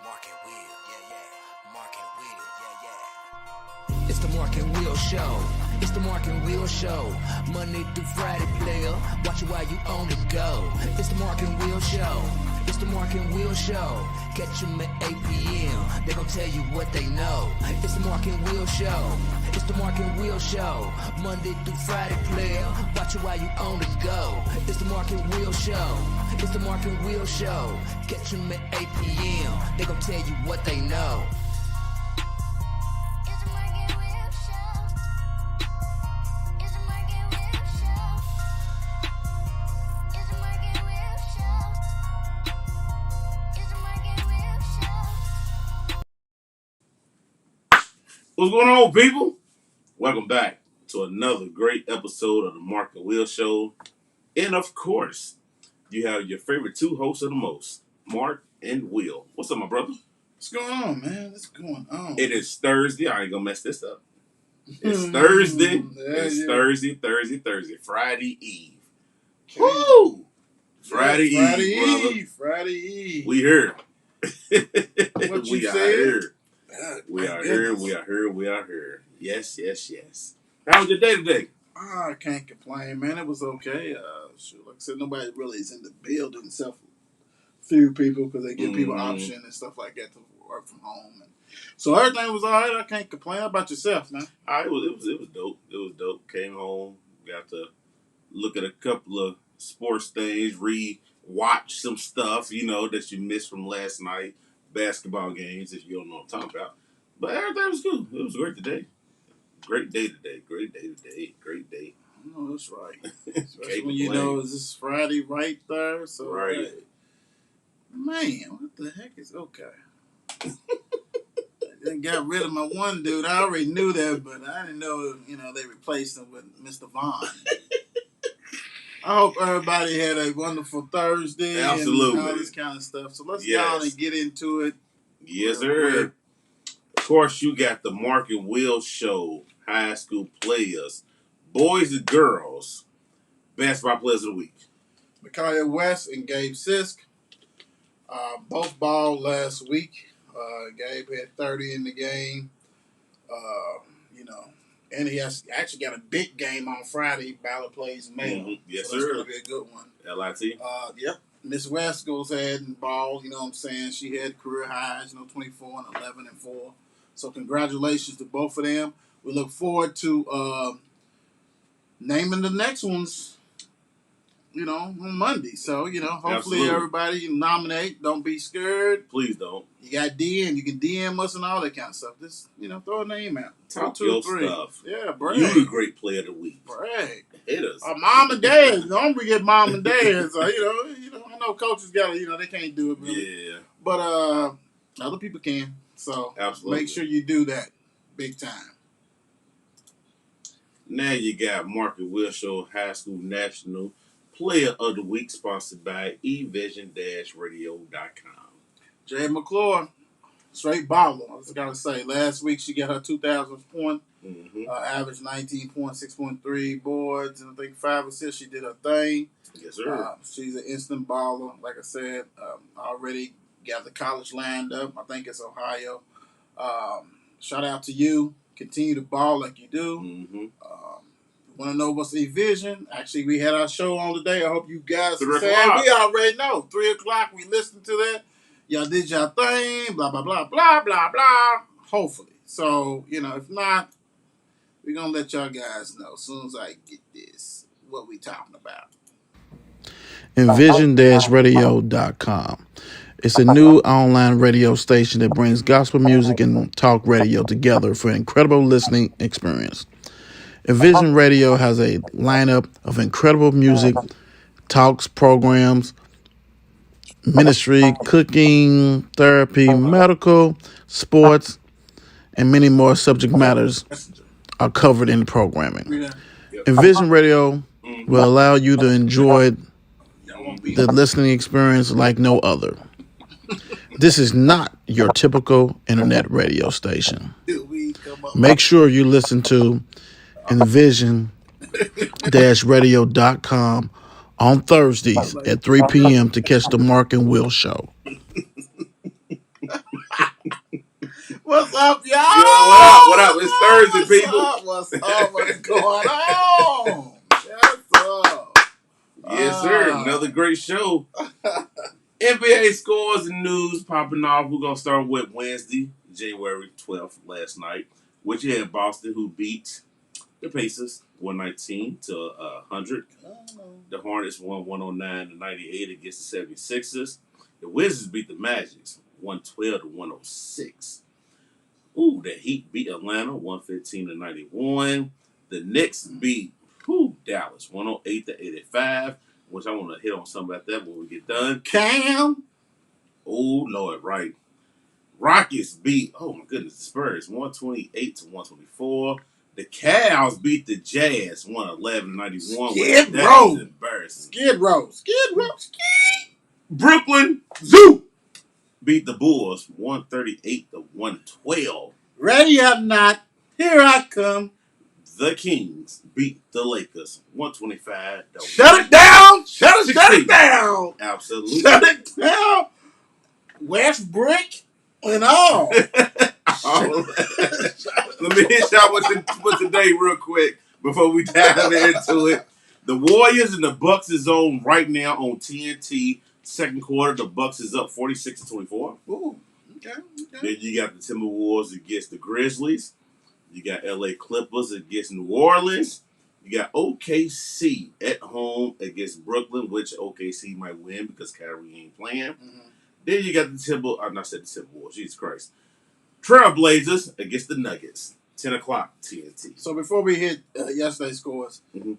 Mark and Will, yeah. Mark and Will, yeah. It's the Mark and Will Show. It's the Mark and Will Show. Monday through Friday, player. Watch it while you on the go. It's the Mark and Will Show. It's the Mark and Will Show. Catch them at 8 p.m. They gon' tell you what they know. It's the Mark and Will Show. It's the Mark and Will Show. Monday through Friday, player. Watch it while you on the go. It's the Mark and Will Show. It's the Mark and Will Show. Catch them at 8 p.m. They gon' tell you what they know. What's going on, people? Welcome back to another great episode of the Mark and Will Show. And of course, you have your favorite two hosts of the most, Mark and Will. What's up, my brother? What's going on, man? What's going on? It is Thursday. I ain't gonna mess this up. It's Thursday. Thursday. Friday Eve. Okay. Woo! Friday Eve, brother. Friday Eve. We here. What you we are said? here. We are here. Yes. How was your day today? I can't complain, man. It was okay. Like I said, nobody really is in the building except few people because they give people option and stuff like that to work from home. And so everything was all right. I can't complain. How about yourself, man? It was dope. It was dope. Came home, got to look at a couple of sports things, watch some stuff, that you missed from last night. Basketball games, if you don't know what I'm talking about. But everything was good. It was a great today. Great day today. Great day. Oh, that's right. Especially when you know it's this Friday right there. So, right. Man, what the heck is okay? They got rid of my one dude. I already knew that, but I didn't know, they replaced him with Mr. Vaughn. I hope everybody had a wonderful Thursday. Absolutely. And all this kind of stuff. So let's go on and get into it. Yes, sir. Of course, you got the Mark and Will Show, high school players, boys and girls, basketball players of the week. Micaiah West and Gabe Sisk. Both balled last week. Gabe had 30 in the game. And he has actually got a big game on Friday. Ballard plays Mayo. Yes, so sir. That's going to be a good one. LIT. Yep. Miss West goes ahead and ball. You know what I'm saying? She had career highs, 24 and 11 and 4. So congratulations to both of them. We look forward to naming the next ones, on Monday. So, hopefully Absolutely. everybody nominate. Don't be scared. Please don't. You got DM. You can DM us and all that kind of stuff. Just, throw a name out. Talk 2, your 3. stuff. Yeah, brag. You the great player of the week. Brag. Hit us. Mom and dad. Don't forget mom and dad. So, I know coaches got to, they can't do it really. Yeah. But other people can. So Absolutely. Make sure you do that big time. Now you got Mark and Will Show High School National Player of the Week, sponsored by evision-radio.com. Jay McClure, straight baller. I just got to say, last week she got her 2,000th point, average 19 points, 6.3 boards, and I think 5 assists. She did her thing. Yes, sir. She's an instant baller. Like I said, already got the college lined up. I think it's Ohio. Shout out to you. Continue to ball like you do. Want to know what's Evision? Actually, we had our show on today. I hope you guys are saying. We already know. 3 o'clock, we listened to that. Y'all did your thing. Blah, blah, blah, blah, blah, blah. Hopefully. So, if not, we're going to let y'all guys know as soon as I get this, what we talking about. Envision-radio.com. It's a new online radio station that brings gospel music and talk radio together for an incredible listening experience. Envision Radio has a lineup of incredible music, talks, programs, ministry, cooking, therapy, medical, sports, and many more subject matters are covered in the programming. Envision Radio will allow you to enjoy the listening experience like no other. This is not your typical internet radio station. Make sure you listen to Envision-radio.com on Thursdays at 3 p.m. to catch the Mark and Will Show. What's up, y'all? Yo, what up? What up? It's Thursday, people. What's up? What's going on? What's up? Yes, sir. Another great show. NBA scores and news popping off. We're going to start with Wednesday, January 12th, last night, which you had Boston, who beat the Pacers 119 to 100. The Hornets won 109 to 98 against the 76ers. The Wizards beat the Magic 112 to 106. Ooh, the Heat beat Atlanta 115 to 91. The Knicks beat Dallas 108 to 85, which I want to hit on something about that when we get done. Cam. Oh, Lord, right. Rockets beat, oh my goodness, the Spurs 128 to 124. The Cavs beat the Jazz 111 to 91. Skid That Row. was embarrassing. Skid Row. Brooklyn Zoo beat the Bulls 138 to 112. Ready or not, here I come. The Kings beat the Lakers 125 to Shut it down. Shut it down. Absolutely. Shut it down. Westbrook and all. Let me hit y'all with today real quick before we dive into it. The Warriors and the Bucks is on right now on TNT. Second quarter, the Bucks is up 46 to 24. Ooh, okay. Then you got the Timberwolves against the Grizzlies. You got LA Clippers against New Orleans. You got OKC at home against Brooklyn, which OKC might win because Kyrie ain't playing. Mm-hmm. Then you got the Timberwolves, Jesus Christ. Trailblazers against the Nuggets. 10 o'clock TNT. So before we hit yesterday's scores, Mm-hmm.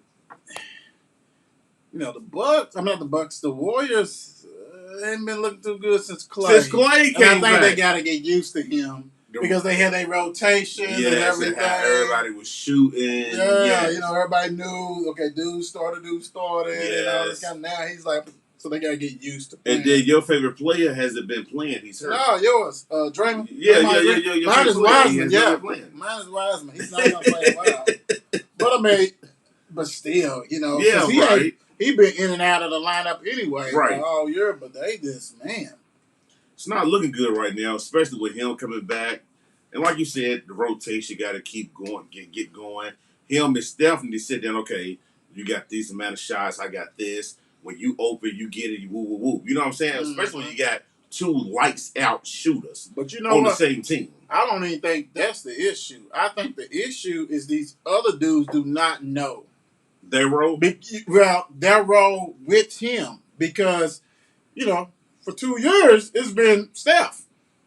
You know, the Warriors ain't been looking too good since Clay. Since Clay came I think back. they got to get used to him because they had their rotation and everything. Everybody was shooting. Yeah, you know, everybody knew, okay, dude started, and all this kind of, now he's like, so they got to get used to playing. And then your favorite player hasn't been playing. He's hurt. No, yours. Draymond. Yeah. Mine is Wiseman, Mine is Wiseman. He's not going to play well. But still, you know. Yeah, right. He been in and out of the lineup anyway all year, but they just, man. It's not looking good right now, especially with him coming back. And like you said, the rotation got to keep going, get going. Him and Stephanie sit down, okay, you got this amount of shots, I got this. When you open, you get it, you woo. You know what I'm saying? Mm-hmm. Especially when you got two lights-out shooters but you know on what? the same team. I don't even think that's the issue. I think the issue is these other dudes do not know their role? Their role with him. Because, you know, for 2 years, it's been Steph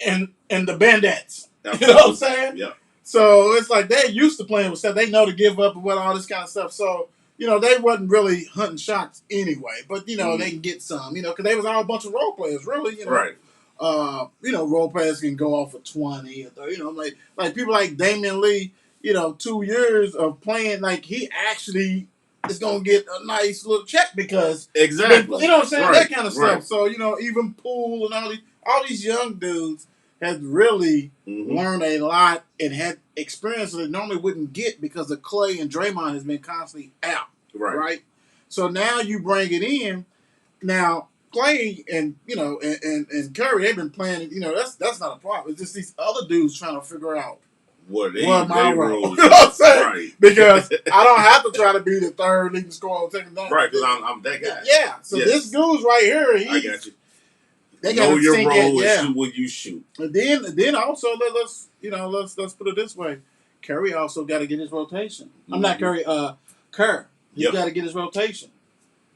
and the Bandettes. You know what I'm saying? Yeah. So it's like they're used to playing with Steph. They know to give up and all this kind of stuff. So, you know, they wasn't really hunting shots anyway. But, you know, they can get some, you know, because they was all a bunch of role players, really, you know. Right. You know, role players can go off for 20 or 30, you know, like people like Damian Lee, you know, 2 years of playing, like he actually is going to get a nice little check because exactly, you know what I'm saying, right. that kind of stuff. So, you know, even Poole and all these young dudes have really learned a lot and had experience that they normally wouldn't get because of Clay and Draymond has been constantly out, right? So now you bring it in. Now Clay and you know and Curry, they've been playing. You know, that's not a problem. It's just these other dudes trying to figure out what my role. You know what I'm saying? Right. Because I don't have to try to be the third leading scorer taking down. Right, because I'm that guy. Yeah. So this dude's right here. I got you. They know your role and shoot what you shoot. And then also let's put it this way. Curry also got to get his rotation. I'm not Curry. Kerr. He's got to get his rotation.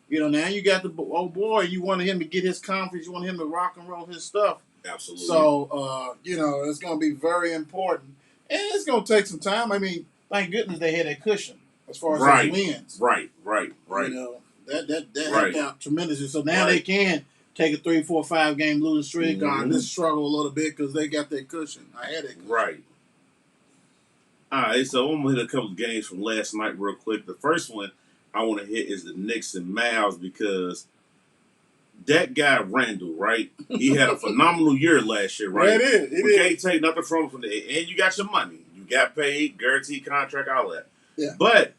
You know, now you got the old boy. You want him to get his confidence. You want him to rock and roll his stuff. Absolutely. So, you know, it's going to be very important. And it's going to take some time. I mean, thank goodness they had that cushion as far as those wins. Right. You know, that helped out tremendously. So now they can take a 3, 4, 5 game losing streak on this struggle a little bit because they got that cushion. I had it. Right. All right, so I'm going to hit a couple of games from last night real quick. The first one I want to hit is the Knicks and Mavs because that guy, Randall, right? He had a phenomenal year last year, right? Yeah, it is. We can't take nothing from there. And you got your money. You got paid, guaranteed contract, all that. Yeah. But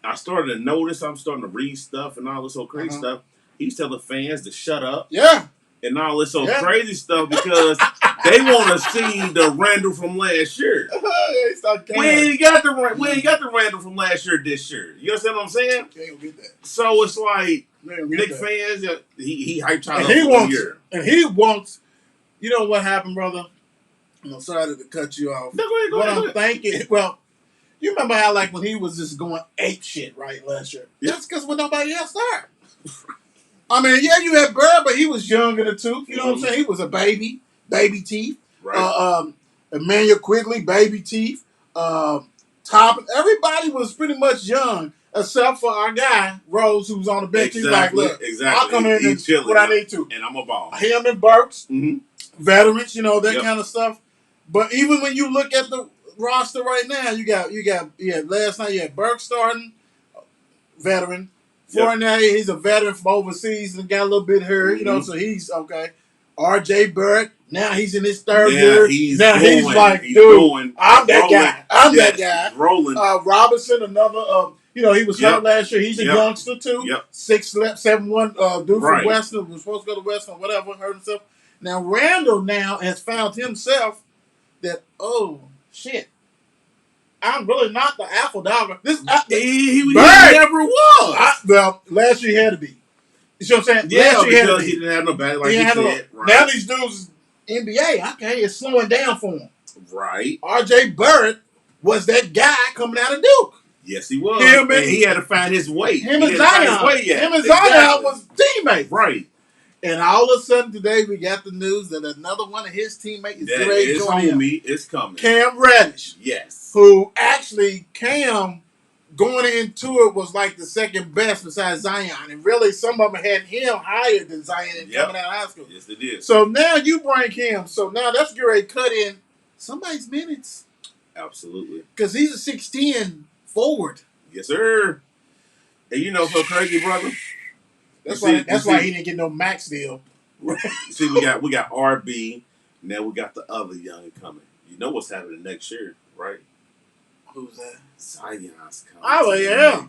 I started to notice, I'm starting to read stuff and all this old crazy stuff. He's telling fans to shut up. Yeah. And all this old crazy stuff because They want to see the Randall from last year. We ain't got the Randall from last year this year. You understand what I'm saying? They ain't gonna get that. So it's like Nick fans, he hyped out a year. And he wants. You know what happened, brother? I'm sorry to cut you off. No, go ahead. I'm thinking, well, you remember how like when he was just going ape shit right last year? Yeah. That's because when nobody else started. I mean, yeah, you had Bird, but he was young in the tooth. You know what I'm saying? He was a baby teeth. Right. Emmanuel Quigley, baby teeth. Top, everybody was pretty much young except for our guy Rose, who was on the bench. Exactly. He's like, look, I'll come in and do what I need to, and I'm a ball. Him and Burks, veterans, that Yep. kind of stuff. But even when you look at the roster right now, you got last night you had Burks starting, veteran. Fournier, he's a veteran from overseas and got a little bit hurt, so he's okay. R.J. Barrett, now he's in his third year. He's like, he's dude, going. I'm that guy. I'm that guy. He's rolling. Robinson, another, he was hurt last year. He's a youngster too. 6'7" dude from Western, was supposed to go to Western, whatever, hurt himself. Now Randall has found himself that, oh shit, I'm really not the alpha dog. He never was. Well, last year he had to be. You see what I'm saying? Yeah, last year because he didn't have no bad like he said. Right. Now these dudes NBA, okay, it's slowing down for him. Right. R.J. Barrett was that guy coming out of Duke. Yes, he was. And he had to find his way. Him and Zion was teammates. Right. And all of a sudden today we got the news that another one of his teammates is ready to join him. It's coming. Cam Reddish. Yes. Who actually Cam going into it was like the second best besides Zion. And really some of them had him higher than Zion coming out of high school. Yes, they did. So now you bring him. So now that's great cut in somebody's minutes. Absolutely. Because he's a 6'10" forward. Yes, sir. And so crazy, brother. That's why he didn't get no max deal. See, we got RB. Now we got the other young coming. You know what's happening next year, right? Who's that? Zion's coming. Oh yeah.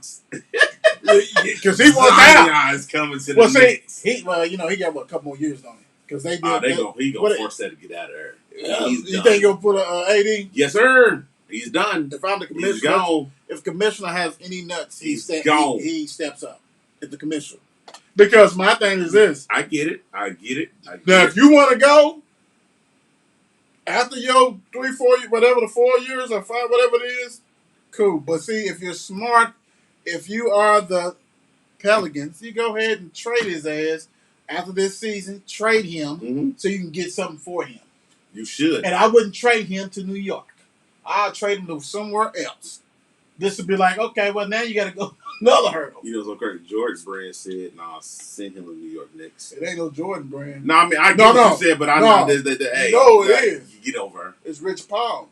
Because he wants out. Zion's coming to the Knicks. He got a couple more years on it. Because they did. He gonna force that to get out of there. You think he'll put a AD? Yes, sir. He's done. If I'm the commissioner, he's gone. If commissioner has any nuts, gone. He steps up. If the commissioner. Because my thing is this. I get it. Now, if you want to go after your 3, 4, whatever the 4 years or 5, whatever it is, cool. But see, if you're smart, if you are the Pelicans, you go ahead and trade his ass after this season. Trade him so you can get something for him. You should. And I wouldn't trade him to New York. I'll trade him to somewhere else. This would be like, okay, well now you got to go another hurdle. So crazy. George Brand said, "Nah, send him to New York Knicks." It ain't no Jordan Brand. No, I mean I get what you said, but I know that. Hey, no, it is. You get over. It's Rich Paul.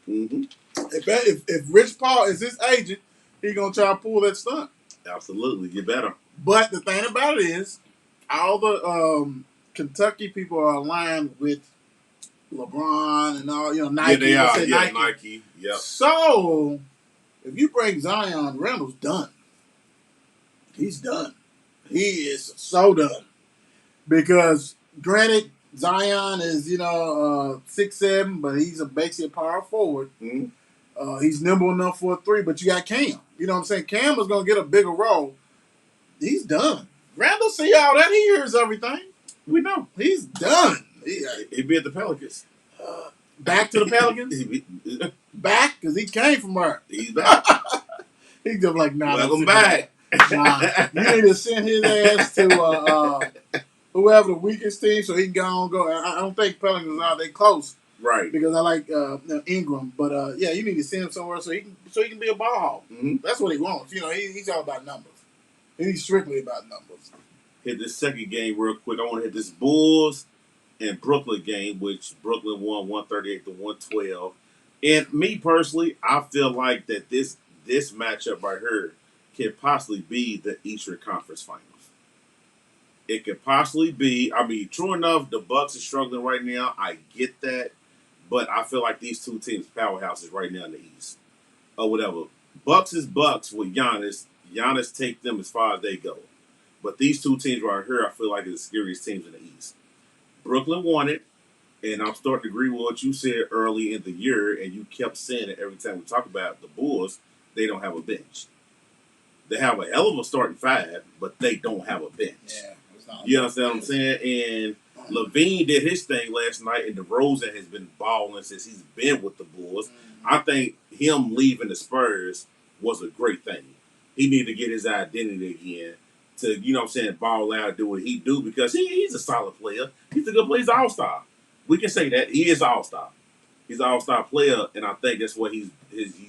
If Rich Paul is his agent, he gonna try to pull that stunt. Absolutely, you better. But the thing about it is, all the Kentucky people are aligned with LeBron and all, Nike. Yeah, they are. Nike. Yeah. So, if you bring Zion, Randall's done. He's done. He is so done. Because, granted, Zion is, 6'7", but he's basically a power forward. Mm-hmm. He's nimble enough for a 3, but you got Cam. You know what I'm saying? Cam is going to get a bigger role. He's done. Randall see all that. He hears everything. We know. He's done. He'd be at the Pelicans. Back to the Pelicans? Back? Because he came from where? He's back. He's just like, nah. Welcome back. Nah, you need to send his ass to whoever the weakest team so he can go. I don't think Pelicans are. They close. Right. Because I like Ingram. But, you need to send him somewhere so he can be a ball hog. Mm-hmm. That's what he wants. He's all about numbers. He's strictly about numbers. Hit this second game real quick. I want to hit this Bulls and Brooklyn game, which Brooklyn won 138-112. And me personally, I feel like that this matchup right here can possibly be the Eastern Conference Finals. It could possibly be. I mean, true enough, the Bucks are struggling right now. I get that, but I feel like these two teams powerhouses right now in the East or whatever. Bucks is Bucks with Giannis. Giannis take them as far as they go. But these two teams right here, I feel like are the scariest teams in the East. Brooklyn won it, and I'm starting to agree with what you said early in the year, and you kept saying it every time we talk about the Bulls. They don't have a bench. They have a hell of a starting five, but they don't have a bench. Yeah, it's not. You understand what I'm saying? And Levine did his thing last night, and DeRozan has been balling since he's been with the Bulls. Mm-hmm. I think him leaving the Spurs was a great thing. He needed to get his identity again to, you know what I'm saying, ball out, do what he do, because he's a solid player. He's a good player. He's an all-star. We can say that. He is an all-star. He's an all-star player, and I think that's what he's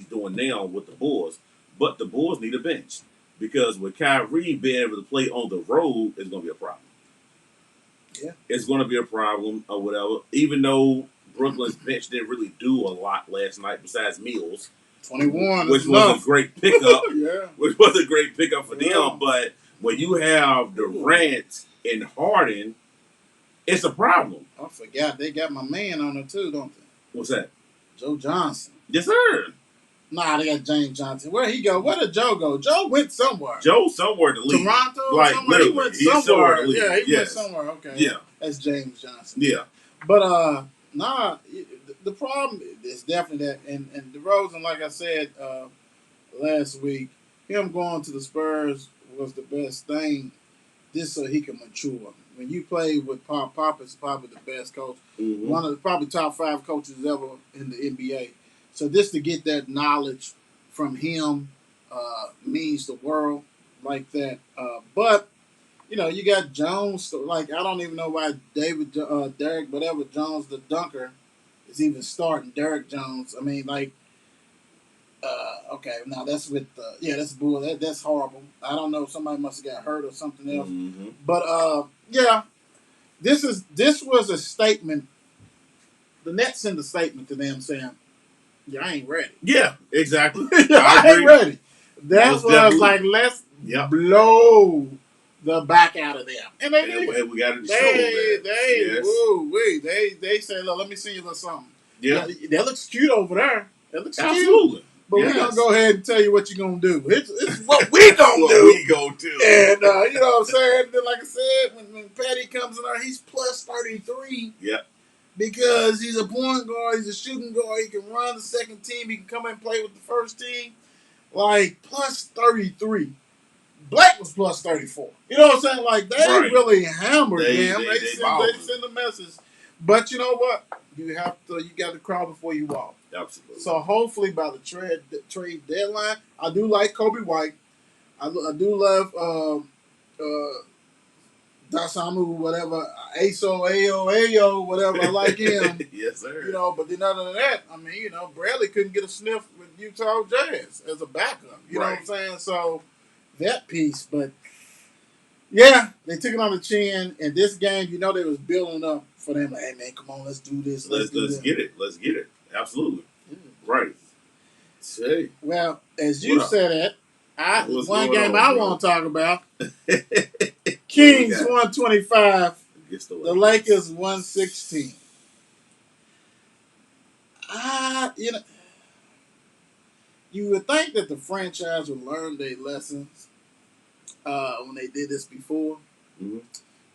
doing now with the Bulls. But the Bulls need a bench. Because with Kyrie being able to play on the road, it's going to be a problem. Yeah. It's going to be a problem or whatever. Even though Brooklyn's bench didn't really do a lot last night besides Mills. 21 which was a great pickup. Yeah. Which was a great pickup for them. But when you have Durant and Harden, it's a problem. I forgot. They got my man on it too, don't they? What's that? Joe Johnson. Yes, sir. Nah, they got James Johnson. Where he go? Where did Joe go? Joe went somewhere. Joe somewhere to leave. Toronto? Like, somewhere. He went somewhere. To leave. Yeah, he went somewhere. Okay. Yeah. That's James Johnson. Yeah. But, the problem is definitely that. And DeRozan, like I said last week, him going to the Spurs was the best thing just so he can mature. When you play with Pop is probably the best coach. Mm-hmm. One of the probably top 5 coaches ever in the NBA. So just to get that knowledge from him means the world like that. But, you know, you got Jones. Like, I don't even know why Derek, whatever, Jones, the dunker, is even starting. Derek Jones. I mean, like, okay, now that's with, that's bull. That's horrible. I don't know. Somebody must have got hurt or something else. Mm-hmm. But, this was a statement. The Nets sent a statement to them saying, "Yeah, I ain't ready." Yeah, exactly. I ain't ready. That was like, let's blow the back out of them, and they did. And we got to show that. They said, "Look, let me see you little something." Yeah, that looks cute over there. That looks absolutely. Cute. But we're gonna go ahead and tell you what you're gonna do. It's what we gonna do. We go do. And you know what I'm saying? Like I said, when Patty comes in there, he's plus 33. Yep. Because he's a point guard, he's a shooting guard, he can run the second team, he can come and play with the first team. Like, plus 33. Blake was plus 34. You know what I'm saying? Like, they really hammered them. They send a message. But you know what? You got to crawl before you walk. Absolutely. So hopefully by the trade deadline, I do like Kobe White. I do love Dasamu, whatever, Ayo, whatever. I like him. Yes, sir. You know, but then other than that, I mean, you know, Bradley couldn't get a sniff with Utah Jazz as a backup. You know what I'm saying? So that piece, but yeah, they took it on the chin. And this game, you know, they was building up for them. Like, hey man, come on, let's do this. Let's get it. Let's get it. Absolutely. Right. Say. Well, as you said it. One game I want to talk about. Kings 125. The Lakers 116. You know, you would think that the franchise would learn their lessons when they did this before. Mm-hmm.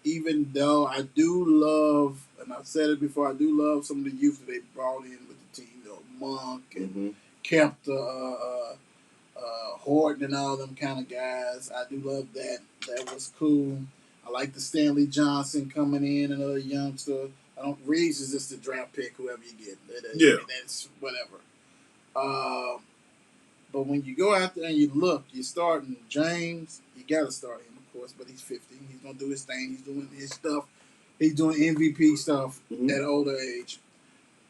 Even though I do love, and I've said it before, I do love some of the youth that they brought in with the team. You know, Monk and kept Horton and all them kind of guys. I do love that. That was cool. I like the Stanley Johnson coming in, another youngster. Reeves is just a draft pick, whoever you get. That's whatever. But when you go out there and you look, you're starting James. You got to start him, of course, but he's 50. He's going to do his thing. He's doing his stuff. He's doing MVP stuff at an older age.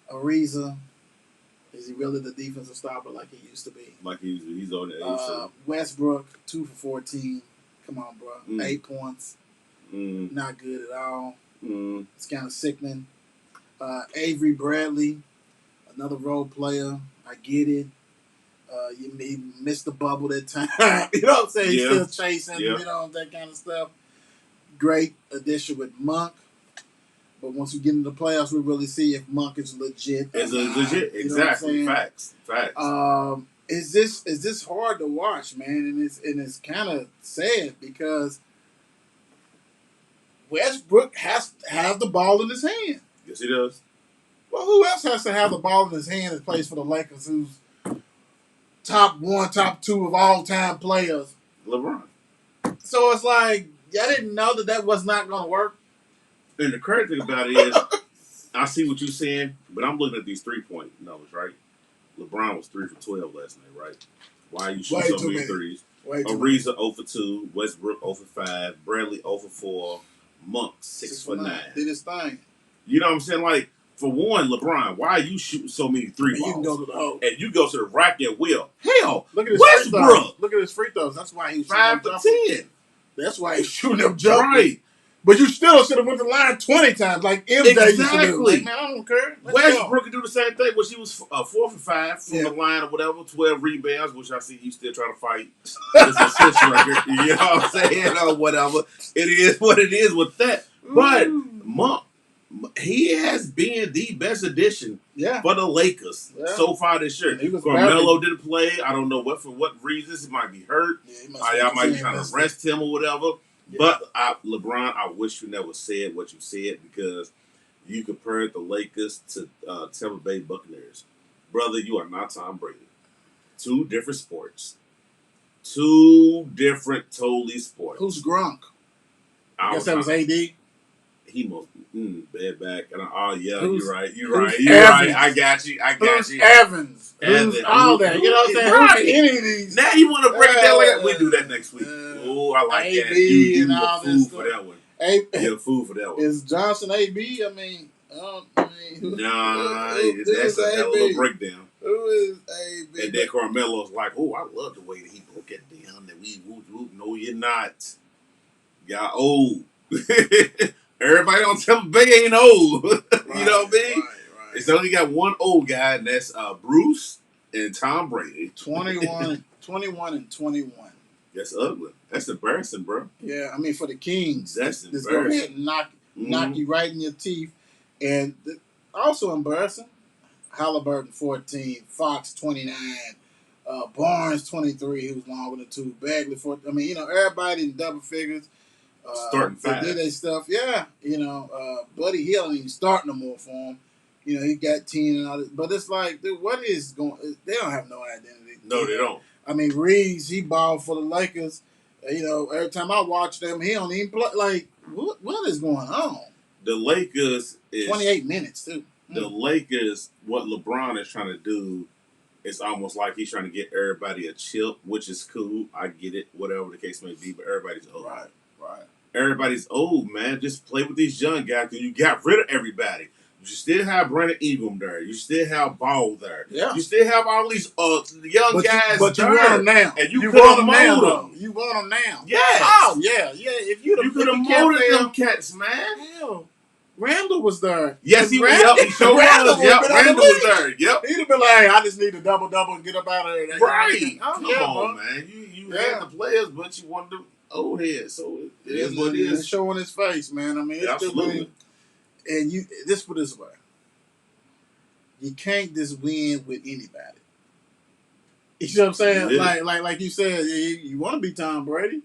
Ariza. Is he really the defensive stopper like he used to be? Like he's on the age. Westbrook, 2 for 14. Come on, bro. 8 points. Not good at all. It's kind of sickening. Avery Bradley, another role player. I get it. He missed the bubble that time. You know what I'm saying? He's still chasing, you know, that kind of stuff. Great addition with Monk. But once we get into the playoffs, we really see if Monk is legit. It's legit, exactly. Facts. Is this hard to watch, man? And it's kind of sad because Westbrook has to have the ball in his hand. Yes, he does. Well, who else has to have the ball in his hand and plays for the Lakers? Who's top one, top two of all time players? LeBron. So it's like I didn't know that was not going to work. And the crazy thing about it is, I see what you're saying, but I'm looking at these 3-point numbers, right? LeBron was 3 for 12 last night, right? Why are you shooting so many threes? Ariza 0 for 2, Westbrook 0 for 5, Bradley 0 for 4, Monk 6 for 9. Did his thing. You know what I'm saying? Like, for one, LeBron, why are you shooting so many three balls? You can go to the hole. And you go to the rack at will. Hell, look at his Westbrook. Look at his free throws. That's why he's 5 for 10. That's why he's shooting them jumpers. Right. But you still should have went to the line 20 times, like MJ used to do. Like, man, I don't care. Westbrook could do the same thing, but she was 4 for 5 from the line or whatever, 12 rebounds, which I see you still trying to fight. It's a assist record, you know what I'm saying, or whatever. It is what it is with that. But Monk, he has been the best addition for the Lakers so far this year. Carmelo didn't play. I don't know for what reasons. He might be hurt. Y'all might be trying to rest him or whatever. Yeah. But LeBron, I wish you never said what you said because you compared the Lakers to Tampa Bay Buccaneers. Brother, you are not Tom Brady. 2 different sports. 2 different totally sports. Who's Gronk? I guess that was AD. He most bad back. And you're right. You're right. I got you. Evans. Who's all that? You know what I'm saying? Right. Who's any of these? Now you want to break it down like that? We do that next week. I like AB that. You and all food this for stuff. that one. You're food for that one. Is Johnson AB? I mean, nah, that's a hell of a breakdown. Who is AB? And then Carmelo's like, I love the way that he broke it down. That we whoop. No, you're not. Y'all old. Everybody on Tampa Bay ain't old. You know what I mean? Right. It's only got one old guy, and that's Bruce and Tom Brady. 21 and 21. That's ugly. That's embarrassing, bro. Yeah, I mean, for the Kings. That's embarrassing. Just go ahead and knock you right in your teeth. And also embarrassing, Halliburton 14, Fox 29, Barnes 23, who's longer than 2, Bagley 14. I mean, everybody in double figures. Starting 5. They did their stuff. Yeah, Buddy Hill ain't even start no more for him. He got 10 and all this. But it's like, dude, what is going? They don't have no identity. No, they don't. I mean, Reeves, he balled for the Lakers. Every time I watch them, he don't even play. Like, what is going on? The Lakers is 28 minutes too. The Lakers, what LeBron is trying to do, it's almost like he's trying to get everybody a chip, which is cool. I get it, whatever the case may be. But everybody's old. Right. Everybody's old, man. Just play with these young guys because you got rid of everybody. You still have Brandon Ingram there. You still have Ball there. Yeah. You still have all these young guys but there. You want them now. And you could have molded them. You want them now. Yes. Oh, yeah. If you could have molded them cats, man. Hell, Randall was there. Yes, he was. He showed Randall was there. Yep. He'd have been like, hey, I just need a double and get up out of there. Right. Come on, man. You had the players, but you wanted them old head, so it is what it is. It's showing his face, man. I mean, it's absolutely. And put this way, you can't just win with anybody. You know what I'm saying? Yeah. Like you said, you want to be Tom Brady.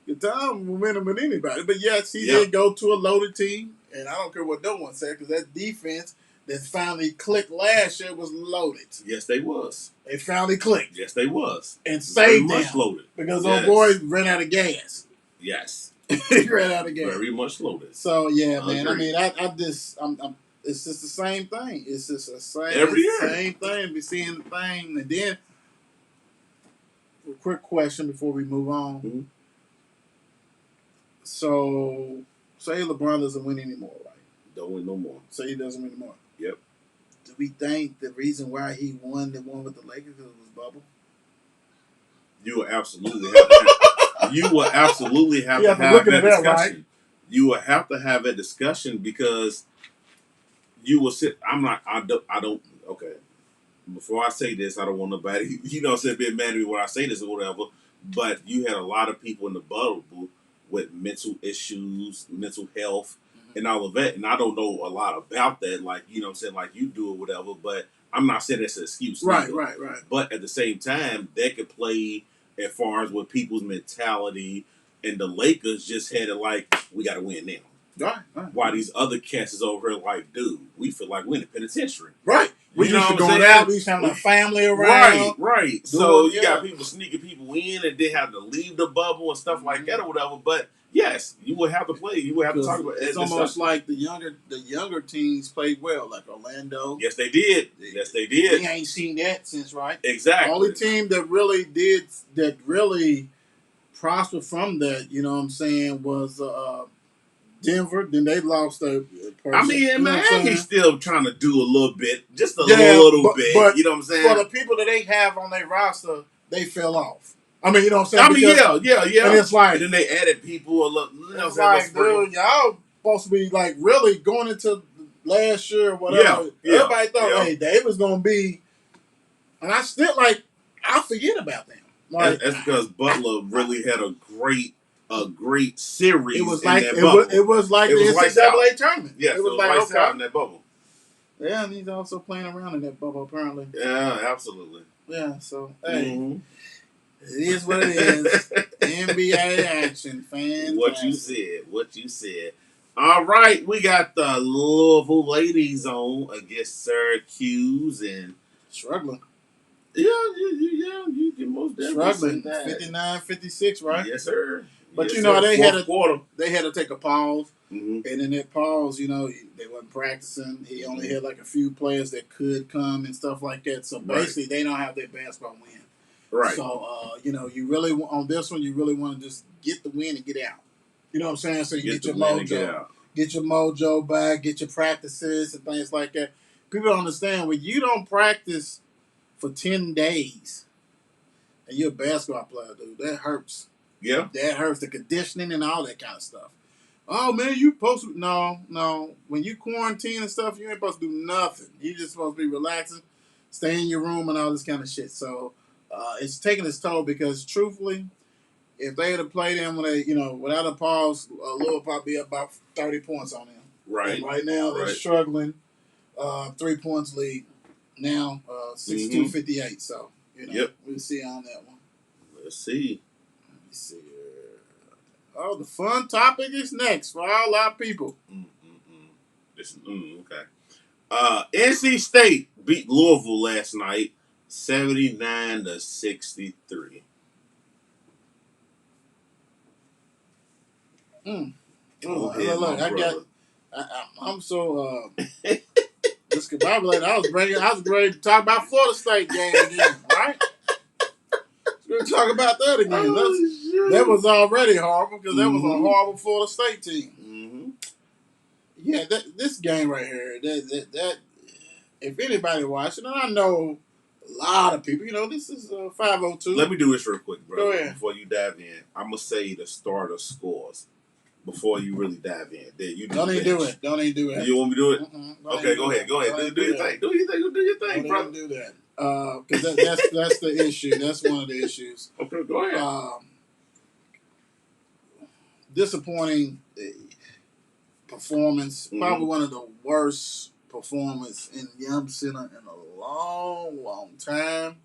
Your Tom will win with anybody, but yes, he did go to a loaded team, and I don't care what no one said because that defense that finally clicked last year was loaded. Yes, they was. They finally clicked. Yes, they was. And saved them. Much loaded. Because old boy ran out of gas. Yes. He ran out of gas. Very much loaded. So, yeah, man. I mean, it's just the same thing. It's just the same, every year. Same thing. We're seeing the thing. And then, a quick question before we move on. Mm-hmm. So, say LeBron doesn't win anymore, right? Don't win no more. Say he doesn't win anymore. Yep. Do we think the reason why he won the one with the Lakers because it was bubble? You will absolutely have to you will absolutely have to have that discussion. Right? You will have to have that discussion because you will sit. I don't. Okay. Before I say this, I don't want nobody, be mad at me when I say this or whatever. But you had a lot of people in the bubble with mental issues, mental health, and all of that. And I don't know a lot about that, like you do or whatever. But I'm not saying that's an excuse. Right. But at the same time, that could play as far as with people's mentality. And the Lakers just had it like, we got to win now. Right. While these other cats is over here like, dude, we feel like we're in the penitentiary. Right. We used to going out. We used to have a family around. Right. So you got people sneaking people in, and they have to leave the bubble and stuff like that or whatever. But yes, you would have to play. You would have to talk about it. It's almost like the younger teams played well, like Orlando. Yes, they did. Yes, they did. We ain't seen that since, right? Exactly. The only team that really prospered from that, you know what I'm saying, was Denver. Then they lost their person. I mean, Miami's still trying to do a little bit, just a little bit. But you know what I'm saying? For the people that they have on their roster, they fell off. I mean, you know what I'm saying? Yeah. And it's like, and then they added people. It's like, dude, y'all supposed to be like really going into last year or whatever. Yeah. Everybody thought, hey, David's gonna be, and I still I forget about them. Like, that's because Butler really had a great series. It was in like that bubble. It was like the NCAA tournament. Yeah, it was like lights out in that bubble. Yeah, and he's also playing around in that bubble apparently. Yeah, absolutely. Yeah, so hey, it is what it is. NBA action, fans. What you said. All right, we got the Louisville ladies on against Syracuse and struggling. Yeah, you can most definitely struggling. 59-56, right? Yes, sir. But yes, you know, sir. they had to take a pause. Mm-hmm. And in that pause, you know, they wasn't practicing. He only had like a few players that could come and stuff like that. So basically, they don't have their basketball win. Right. So, you know, you really, on this one, you really want to just get the win and get out. You know what I'm saying? So you get your mojo. Get your mojo back, get your practices and things like that. People don't understand, when you don't practice for 10 days and you're a basketball player, dude, that hurts. Yeah. That hurts, the conditioning and all that kind of stuff. Oh, man, you supposed to... No. When you quarantine and stuff, you ain't supposed to do nothing. You just supposed to be relaxing, stay in your room and all this kind of shit. So, it's taking its toll because, truthfully, if they had played them when they, you know, without a pause, Louisville probably be about 30 points on them. Right. And right now, they're struggling. 3 points lead. Now, 62-58. So, you know, we'll see on that one. Let's see. Let me see. Oh, the fun topic is next for all our people. Okay. NC State beat Louisville last night, 79-63. Look, I'm so discombobulated. I was ready to talk about Florida State game again, right? We're going to talk about that again. That was already horrible because that was a horrible Florida State team. Mm-hmm. Yeah, this game right here, that if anybody watching, and I know a lot of people, you know, this is 502. Let me do this real quick, bro. Go ahead. Before you dive in, I'm going to say the starter scores before you really dive in. Don't even do it. You want me to do it? Okay, go ahead. Do your thing. Do your thing, brother. Don't do that. Because that's the issue. That's one of the issues. Okay, go ahead. Disappointing performance. Probably one of the worst performance in Yum Center in a long, long time.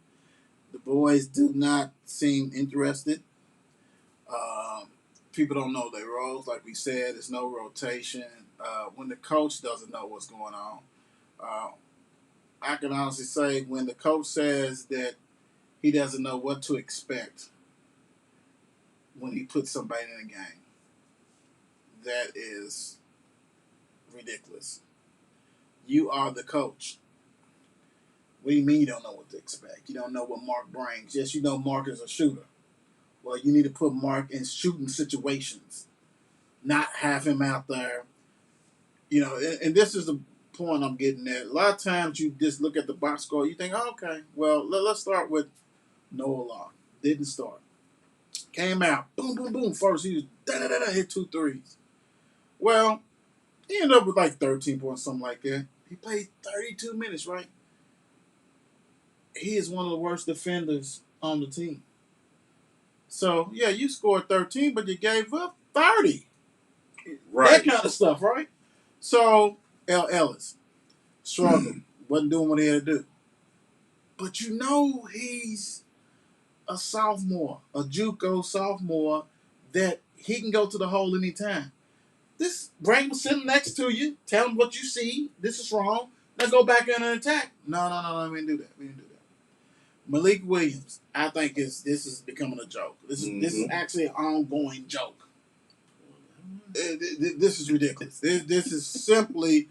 The boys do not seem interested. People don't know their roles. Like we said, there's no rotation. When the coach doesn't know what's going on, I can honestly say when the coach says that he doesn't know what to expect when he puts somebody in a game, that is ridiculous. You are the coach. What do you mean you don't know what to expect? You don't know what Mark brings. Yes, you know Mark is a shooter. Well, you need to put Mark in shooting situations, not have him out there. You know, and this is the point I'm getting at. A lot of times you just look at the box score, you think, oh, okay, well, let's start with Noah Law. Didn't start. Came out, boom, boom, boom. First, he was hit 2 threes. Well, he ended up with like 13 points, something like that. He played 32 minutes, right? He is one of the worst defenders on the team. So, yeah, you scored 13, but you gave up 30. Right. That kind of stuff, right? So, L. Ellis struggled. Wasn't doing what he had to do. But you know he's a sophomore, a JUCO sophomore, that he can go to the hole anytime. This bring him sitting next to you, tell him what you see. This is wrong. Let's go back in and attack. No. We didn't do that. Malik Williams, I think this is becoming a joke. This is actually an ongoing joke. This is ridiculous. This is simply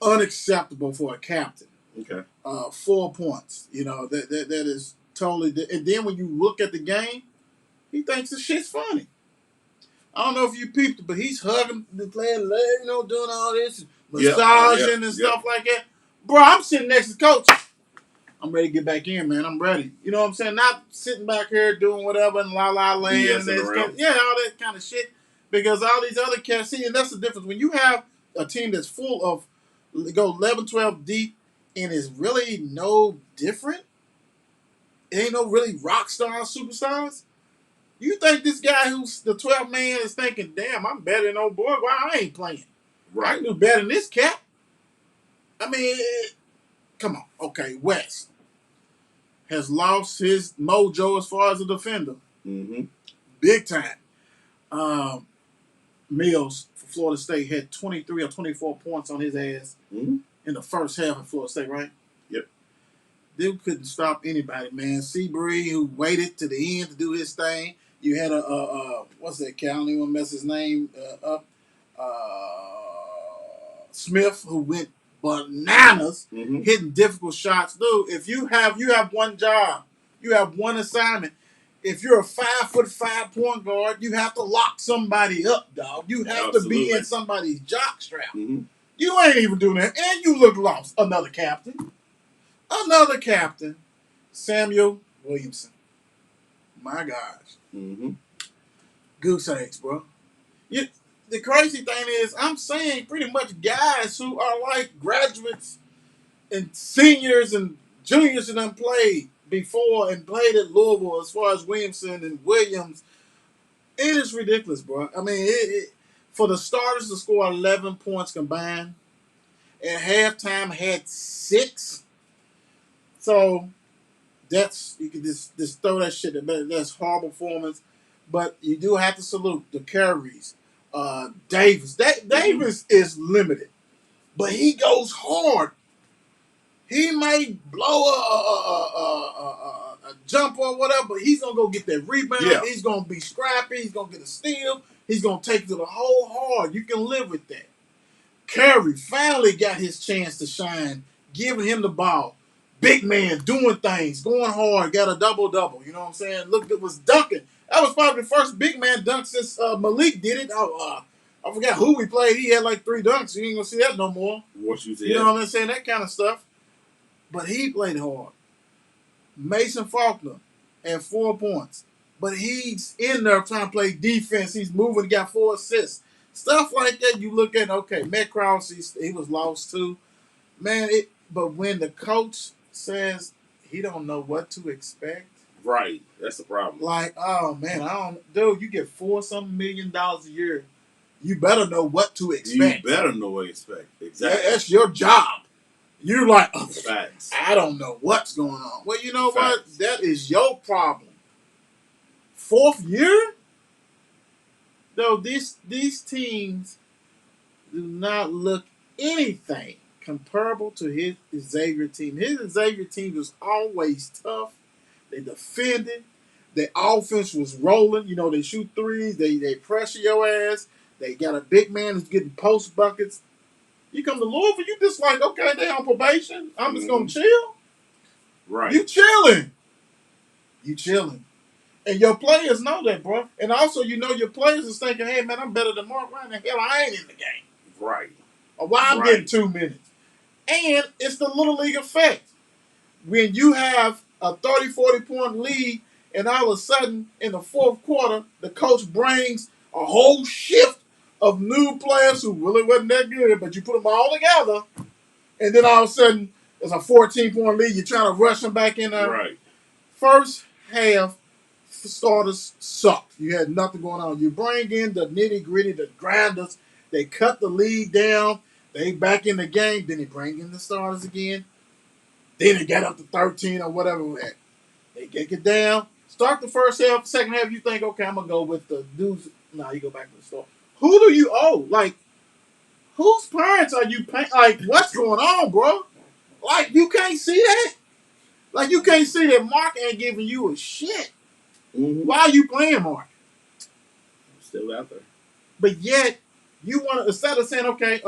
unacceptable for a captain. Okay. 4 points. That is totally. And then when you look at the game, he thinks the shit's funny. I don't know if you peeped it, but he's hugging the player, doing all this, massaging and stuff like that. Bro, I'm sitting next to the coach. I'm ready to get back in, man. I'm ready. You know what I'm saying? Not sitting back here doing whatever in la la land and all that kind of shit. Because all these other cats, and that's the difference. When you have a team that's full of go 11, 12 deep and is really no different, it ain't no really rock stars, superstars. You think this guy who's the 12th man is thinking, damn, I'm better than old boy. Why I ain't playing? Right. I can do better than this cat. I mean, come on. Okay, West has lost his mojo as far as a defender. Mm-hmm. Big time. Mills for Florida State had 23 or 24 points on his ass in the first half of Florida State, right? Yep. They couldn't stop anybody, man. Seabury, who waited to the end to do his thing. You had what's that cat? I don't even want to mess his name up. Smith, who went bananas, hitting difficult shots. Dude, if you have one job, you have one assignment. If you're a 5'5" point guard, you have to lock somebody up, dog. You have to be in somebody's jock strap. Mm-hmm. You ain't even doing that, and you look lost. Another captain, Samuel Williamson. My gosh. Mm-hmm. Goose eggs, bro. The crazy thing is, I'm saying pretty much guys who are like graduates and seniors and juniors and them played before and played at Louisville as far as Williamson and Williams. It is ridiculous, bro. I mean, for the starters to score 11 points combined, at halftime had 6. So you can just throw that shit. That's horrible performance. But you do have to salute the Currys. Davis. Davis is limited, but he goes hard. He may blow a jump or whatever, but he's gonna go get that rebound. Yeah. He's gonna be scrappy. He's gonna get a steal. He's gonna take it to the hole hard. You can live with that. Curry finally got his chance to shine, giving him the ball. Big man doing things, going hard, got a double-double. You know what I'm saying? Look, it was dunking. That was probably the first big man dunk since Malik did it. I forgot who we played. He had like 3 dunks. You ain't going to see that no more. What you said. You know what I'm saying? That kind of stuff. But he played hard. Mason Faulkner had 4 points. But he's in there trying to play defense. He's moving, got 4 assists. Stuff like that you look at, okay, Matt Krause, he was lost too. Man, but when the coach says he don't know what to expect. Right. That's the problem. Like, oh man, dude, you get $4-something million a year. You better know what to expect. You better know what to expect. Exactly. That's your job. You're like, Facts. I don't know what's going on. Well, you know what? That is your problem. 4th year? Though these teams do not look anything comparable to his Xavier team. His Xavier team was always tough. They defended. Their offense was rolling. You know, they shoot threes. They pressure your ass. They got a big man who's getting post buckets. You come to Louisville, you just like, okay, they on probation. I'm just going to chill. Right. You chilling. And your players know that, bro. And also, you know, your players is thinking, hey, man, I'm better than Mark. Why in the hell I ain't in the game? Right. Or why I'm getting 2 minutes. And it's the Little League effect. When you have a 30, 40-point lead, and all of a sudden, in the 4th quarter, the coach brings a whole shift of new players who really wasn't that good, but you put them all together, and then all of a sudden, there's a 14-point lead. You're trying to rush them back in there. Right. First half, the starters sucked. You had nothing going on. You bring in the nitty-gritty, the grinders. They cut the lead down. They back in the game. Then they bring in the starters again. Then they get up to 13 or whatever. They get it down. Start the first half. Second half, you think, okay, I'm going to go with the dudes. No, you go back to the start. Who do you owe? Like, Whose parents are you paying? Like, what's going on, bro? Like, you can't see that? Like, you can't see that Mark ain't giving you a shit. Mm-hmm. Why are you playing Mark? Still out there. But yet, you want to, instead of saying, okay,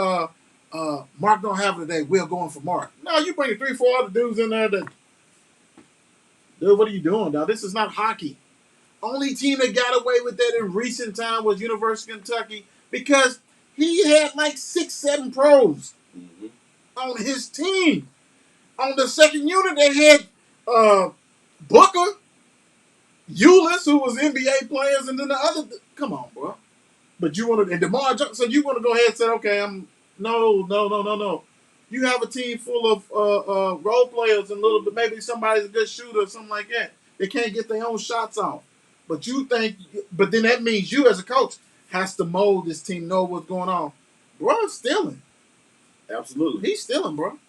Mark don't have it today, we're going for Mark. No, you bring 3-4 other dudes in there that, dude, what are you doing, dog? This is not hockey. Only team that got away with that in recent time was University of Kentucky because he had like 6-7 pros on his team. On the second unit, they had Booker, Eulis, who was NBA players, and then the other. Come on, bro. But you want to, and DeMar Johnson, so you want to go ahead and say, okay, no. You have a team full of role players and little bit, maybe somebody's a good shooter or something like that. They can't get their own shots off. But you think, but then that means you as a coach has to mold this team, know what's going on. Bro's stealing. Absolutely. He's stealing, bro.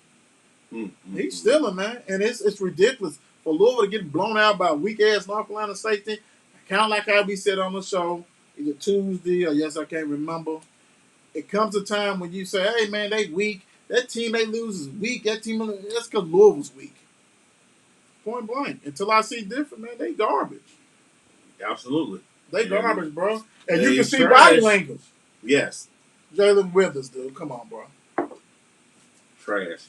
Mm-hmm. He's stealing, man. And it's ridiculous for Louisville to get blown out by a weak-ass North Carolina State team. Kind of like how we said on the show, either Tuesday or yes, I can't remember. It comes a time when you say, hey, man, they weak. That team they lose is weak. That team, that's because Louisville's weak. Point blank. Until I see different, man, they garbage. Absolutely. They garbage, bro. And They you can see trash. body language. Yes. Jalen Withers, dude. Come on, bro. Trash.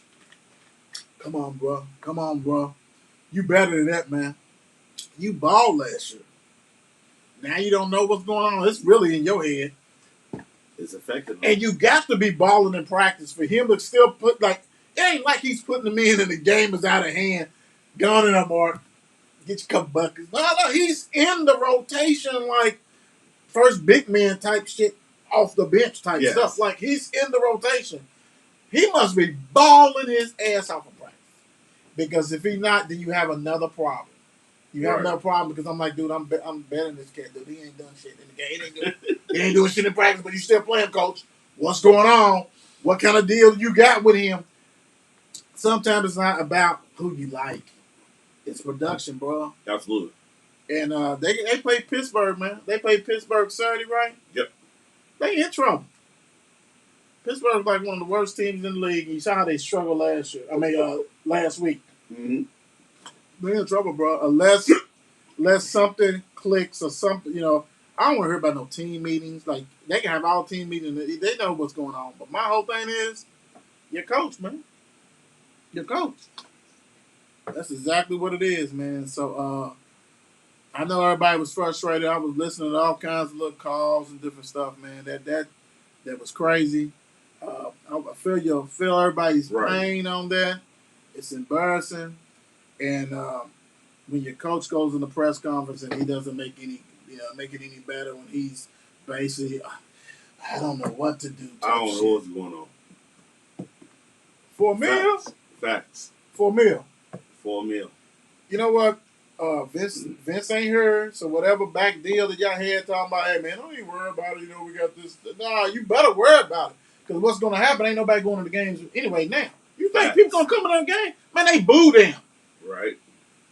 Come on, bro. Come on, bro. You better than that, man. You balled last year. Now you don't know what's going on. It's really in your head. It's affected. And you got to be balling in practice for him to still put, like, it ain't like he's putting them in and the game is out of hand. Gone in up, Mark. Get your couple buckets. No, he's in the rotation like first big man type shit off the bench type stuff. Like, he's in the rotation. He must be balling his ass off of practice. Because if he's not, then you have another problem. You have another problem because I'm like, dude, I'm betting this cat, dude. He ain't done shit in the game. He ain't doing shit in practice, but he's still playing, coach. What's going on? What kind of deal you got with him? Sometimes it's not about who you like. It's production, bro. Absolutely. And they play Pittsburgh, man. They play Pittsburgh Saturday, right? Yep. They in trouble. Pittsburgh's like one of the worst teams in the league. You saw how they struggled last year. Last week. Mm-hmm. They're in trouble, bro. Unless something clicks or something, I don't want to hear about no team meetings. Like, they can have all team meetings. They know what's going on. But my whole thing is, your coach, man. Your coach. That's exactly what it is, man. So, I know everybody was frustrated. I was listening to all kinds of little calls and different stuff, man. That was crazy. I feel everybody's pain on that. It's embarrassing. And when your coach goes in the press conference and he doesn't make it any better when he's basically, I don't know what to do. I don't know what's going on. $4 million? Facts. $4 million. $4 million. You know what? Vince ain't here, so whatever back deal that y'all had talking about, hey man, don't even worry about it. We got this. Nah, you better worry about it because what's going to happen? Ain't nobody going to the games anyway. Now, you think people gonna come in that game? Man, they booed him. Right.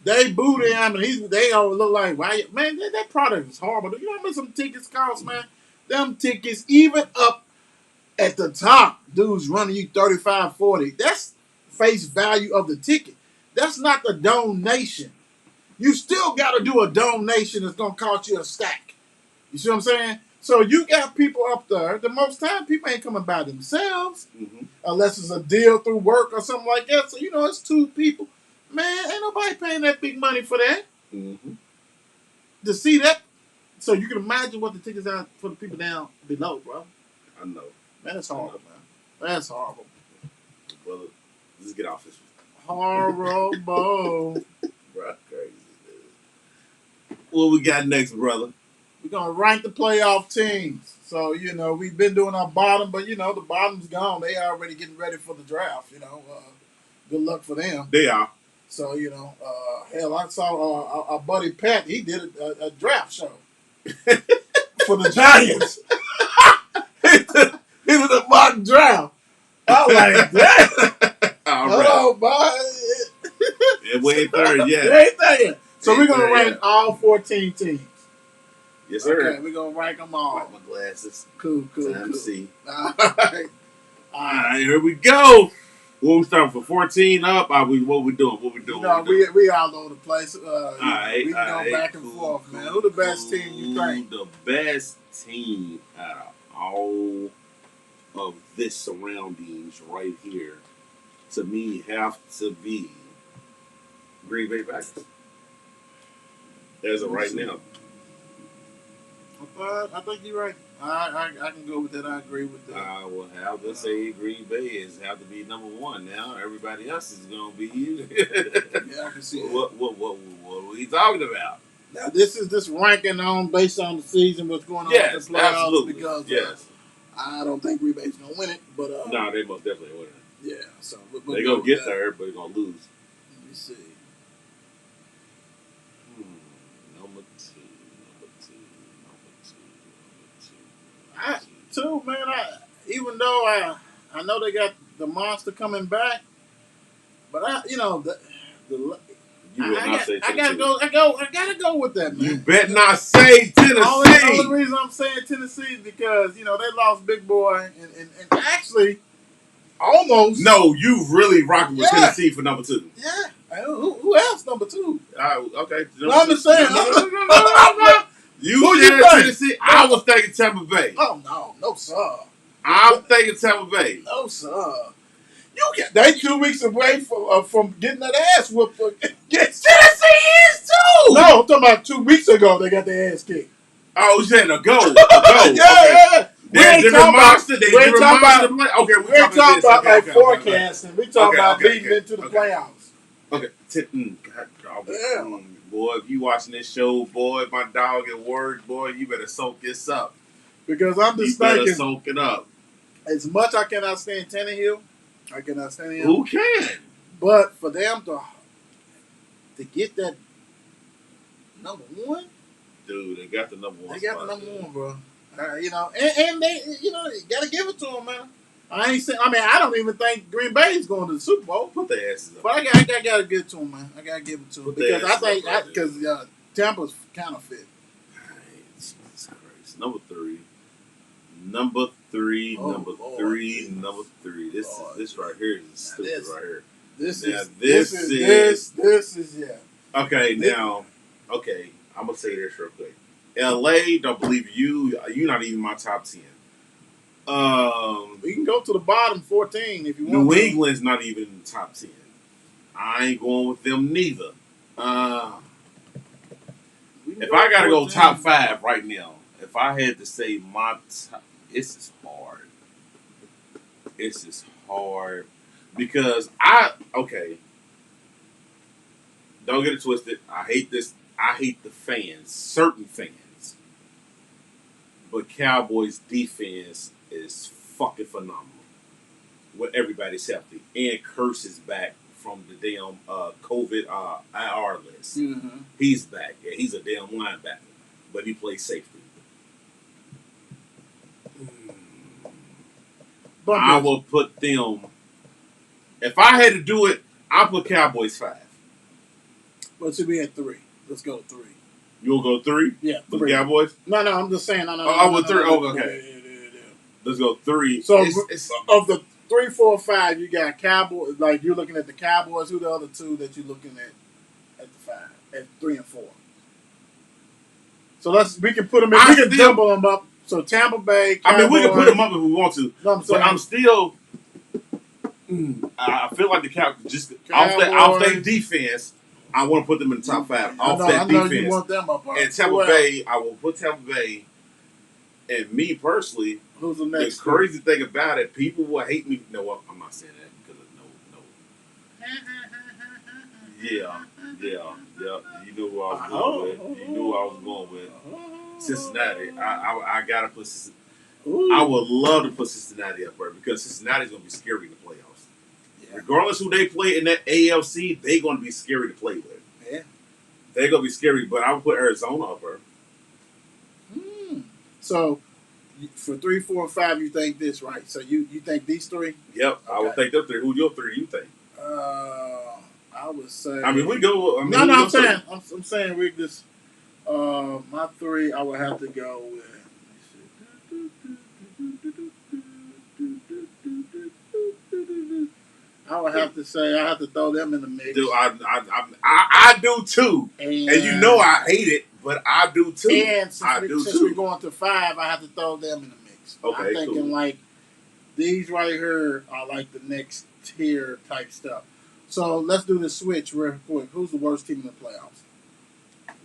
They booed him, and they all look like, why? Man, that product is horrible. You know how much some tickets cost, man? Them tickets, even up at the top, dudes running you $35, $40. That's face value of the ticket. That's not the donation. You still got to do a donation that's going to cost you a stack. You see what I'm saying? So you got people up there. The most time, people ain't coming by themselves unless it's a deal through work or something like that. So, it's two people. Man, ain't nobody paying that big money for that. Mm-hmm. To see that. So you can imagine what the tickets are for the people down below, bro. I know. Man, that's horrible, man. That's horrible. Well, let's get off this. Horrible. Bro, crazy, dude. What we got next, brother? We're going to rank the playoff teams. So, we've been doing our bottom, but, the bottom's gone. They already getting ready for the draft, Good luck for them. They are. So, hell, I saw our buddy Pat. He did a draft show for the Giants. he did a mock draft. I was like, that. Hello, boy. Yeah, we ain't third yet. We ain't there yet. So we're going to rank all 14 teams. Yes, sir. Okay, we're going to rank them all. Wipe my glasses. Cool. Time to see. All right. All right, here we go. What we starting for 14 up? What we doing? What we doing? We all over the place. We can go back and forth, man. Who the best team you think? The best team out of all of this surroundings right here, to me, have to be Green Bay Packers. As of right now. I think you're right. I can go with that. I agree with that. I will have to say Green Bay have to be number one now. Everybody else is going to be Yeah, I can see what are we talking about? Now this is ranking based on the season, what's going on yes, with the playoffs. Absolutely. Because I don't think Green Bay's gonna win it, but no, they most definitely win it. Yeah, so they're gonna get there, but they're gonna lose. Let me see. Number two. Man. Even though I know they got the monster coming back, but I gotta go with that, man. You bet not say Tennessee. Only reason I'm saying Tennessee is because they lost Big Boy and actually almost. No, you really rocking with Tennessee for number two. Yeah. Who else number two? Okay. No, I'm just saying. No. You said Tennessee. I was thinking Tampa Bay. Oh no, sir. I'm thinking Tampa Bay. No, sir. They 2 weeks away from getting that ass whooped. Tennessee is too. No, I'm talking about 2 weeks ago they got their ass kicked. Oh, you said a go. Yeah. We ain't talking about. Okay, we ain't talking about forecasting. We talking about leading into the playoffs. Okay. Boy, if you watching this show, boy, my dog at work, boy, you better soak this up. Because I'm just thinking. You better soak it up. As much I cannot stand Tannehill, I cannot stand him. Who can? But for them to get that number one, dude, they got the number one. They got the number one, bro. And they, gotta give it to them, man. I don't even think Green Bay is going to the Super Bowl. Put their asses up. But I gotta give it to them, man. I gotta give it to them because I think because Tampa's kind of fit. Number three. This right here is stupid right here. This is Okay, now, I'm gonna say this real quick. LA, don't believe you. You're not even my top 10. We can go to the bottom 14 if you want. New England's not even in the top 10. I ain't going with them neither. If I gotta go top 5 right now, if I had to say my top, it's just hard. It's just hard because don't get it twisted. I hate this. I hate the fans, certain fans, but Cowboys defense is fucking phenomenal. When everybody's healthy and Curse is back from the damn COVID IR list. Mm-hmm. He's back. Yeah, he's a damn linebacker, but he plays safety. I will put them. If I had to do it, I'll put Cowboys 5. Well, should be at 3. Let's go 3. You'll go 3? Yeah, for the Cowboys. No, I'm just saying. No. Oh, 3. Okay. Yeah. Let's go 3. So of the 3, 4, 5, you got Cowboys. Like you're looking at the Cowboys. Who the other two that you're looking at the 5, at 3 and 4? So we can put them in. We can jumble them up. So Tampa Bay. Cowboys, we can put them up if we want to. No, but I'm still. I feel like the Cowboys just off their defense. I want to put them in the top 5 off that defense. I know you want them up. And Tampa Bay, I will put Tampa Bay. And me personally, who's the next? The crazy thing about it, people will hate me. No, I'm not saying that because of no. Yeah. You knew who I was going with. You knew who I was going with. Cincinnati. I gotta put Cincinnati. I would love to put Cincinnati up there because Cincinnati's gonna be scary in the playoffs. Yeah. Regardless who they play in that AFC, they're gonna be scary to play with. Yeah. They're gonna be scary, but I would put Arizona up there. So for 3, 4, and 5, you think this, right? So you think these 3? Yep, okay. I would think them 3. Who's your 3? You think? I would say. We go. I'm saying we just. My 3, I would have to go with. I would have to say I have to throw them in the mix. I do too. And you know I hate it, but I do too. And since we're going to 5, I have to throw them in the mix. Okay, I'm thinking like these right here are like the next tier type stuff. So let's do the switch real quick. Who's the worst team in the playoffs?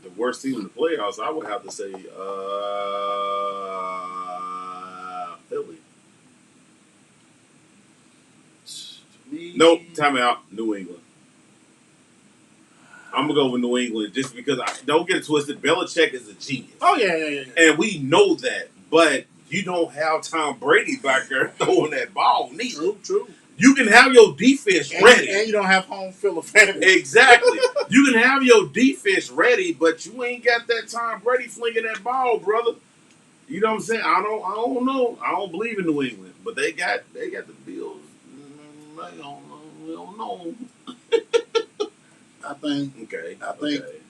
The worst team in the playoffs, I would have to say Philly. Nope, time out. New England. I'm going to go with New England just because, don't get it twisted, Belichick is a genius. Oh, yeah. And we know that. But you don't have Tom Brady back there throwing that ball neither. True. You can have your defense ready. And you don't have home field advantage. Exactly. You can have your defense ready, but you ain't got that Tom Brady flinging that ball, brother. You know what I'm saying? I don't know. I don't believe in New England. But they got the Bills. We don't know. I think Okay.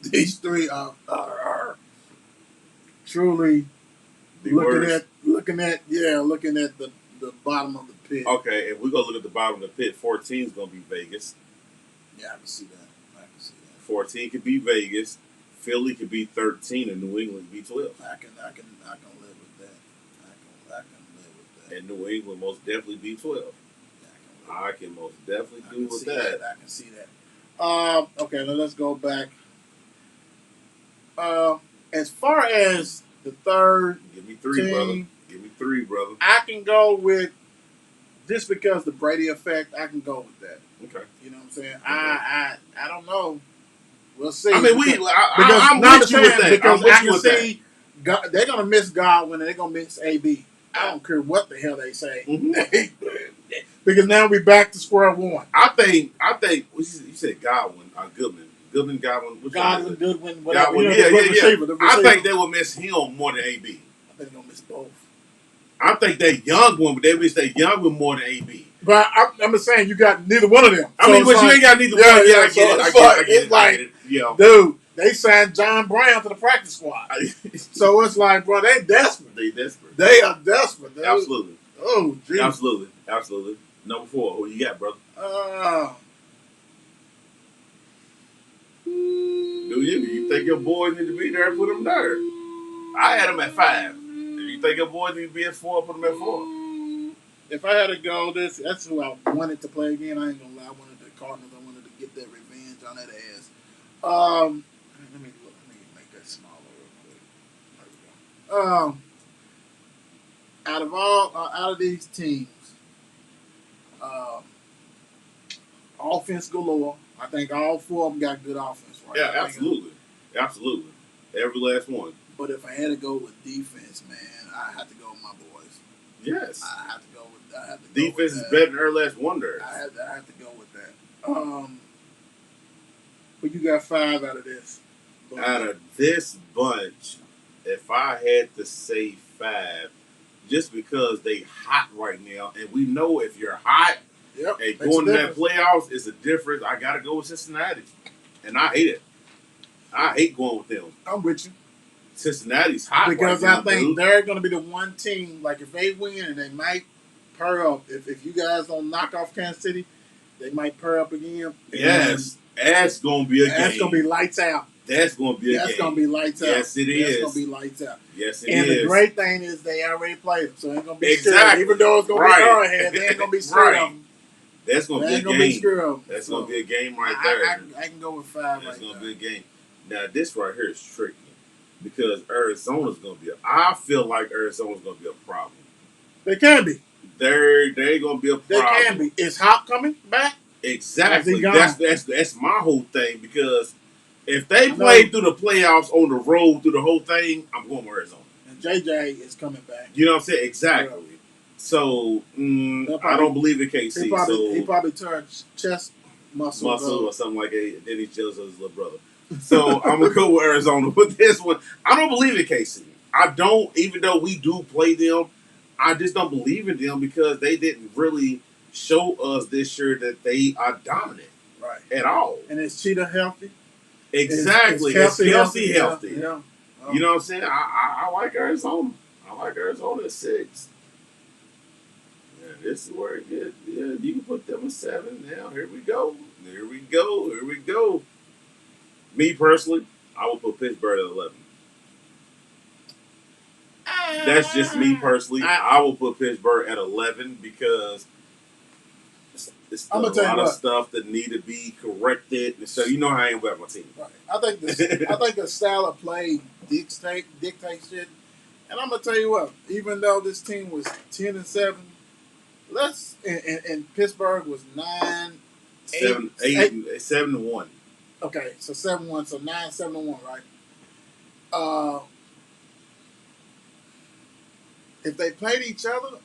these three are truly looking at the bottom of the pit. Okay, if we go look at the bottom of the pit, 14 is gonna be Vegas. Yeah, I can see that. 14 could be Vegas. Philly could be 13, and New England could be 12. I can live with that. I can live with that. And New England most definitely be 12. I can most definitely do with that. I can see that. Okay, now let's go back. As far as the third, Give me 3, brother. Give me 3, brother. I can go with, just because the Brady effect, I can go with that. Okay. You know what I'm saying? Okay. I don't know. We'll see. I mean, I'm with you with that. Because I'm with I you can with see they're gonna miss Godwin and they're gonna miss AB. I don't care what the hell they say. Mm-hmm. Because now we back to square one. I think you said Godwin, Godwin. Goodwin, whatever. Godwin, The receiver. I think they will miss him more than AB. I think they're gonna miss both. I think that young one, but they miss that young one more than AB. But I'm just saying you got neither one of them. I mean, but you ain't got neither one. Yeah, I get it. Dude, they signed John Brown to the practice squad. So it's like, bro, they desperate. They are desperate. Dude. Absolutely. Oh, geez. Absolutely. Number 4, who you got, brother? Do you think your boys need to be there? Put them there. I had them at 5. If you think your boys need to be at 4, put them at 4. If I had to go, that's who I wanted to play again. I ain't gonna lie. I wanted the Cardinals. I wanted to get that revenge on that ass. Let me make that smaller real quick. There we go. Out of these teams, offense galore. I think all 4 of them got good offense, right? Yeah, absolutely. Every last one. But if I had to go with defense, man, I have to go with my boys. Yes. I have to go with defense is better than her last wonder. I have to go with that. But you got 5 out of this. Out of this bunch, if I had to say 5, just because they hot right now, and we know if you're hot and going to that playoffs is a difference. I got to go with Cincinnati, and I hate it. I hate going with them. I'm with you. Cincinnati's hot because right now, I think they're going to be the one team. Like if they win, and they might pair up. If you guys don't knock off Kansas City, they might pair up again. Yes, that's going to be a game. That's going to be lights out. That's going to be a game. That's going to be lights out. Yes, it is. That's going to be lights out. Yes, it is. And the great thing is they already played them, so they ain't going to be exactly. scared. Even though it's going to be Arrowhead, they ain't going to be scared of them. That's going to be a game. That's going to be a game right there. I can go with 5 That's going to be a game. Now, this right here is tricky because Arizona's going to be I feel like Arizona's going to be a problem. They can be. They're going to be a problem. They can be. Is Hop coming back? Exactly. That's my whole thing because if they play through the playoffs on the road through the whole thing, I'm going with Arizona. And JJ is coming back. You know what I'm saying? Exactly. Yeah. So I don't believe in KC. He probably turned chest muscle or something like that. Then he chills with his little brother. So I'm gonna go with Arizona with this one. I don't believe in KC. I don't, even though we do play them. I just don't believe in them because they didn't really show us this year that they are dominant, at all. And is Cheetah healthy? Exactly. It's Kelsey healthy. Yeah. You know what I'm saying? I like Arizona. I like Arizona at 6. This is where it gets. Yeah, you can put them a 7 now. Here we go. Here we go. Here we go. Me personally, I would put Pittsburgh at 11. That's just me personally. I will put Pittsburgh at 11 because it's a lot of stuff that need to be corrected. And so you know how I am about my team. Right. I think the style of play dictates shit. And I'm gonna tell you what, even though this team was 10-7, and Pittsburgh was 7-1. Okay, so 7-1, so 9-7-1, right? If they played each other,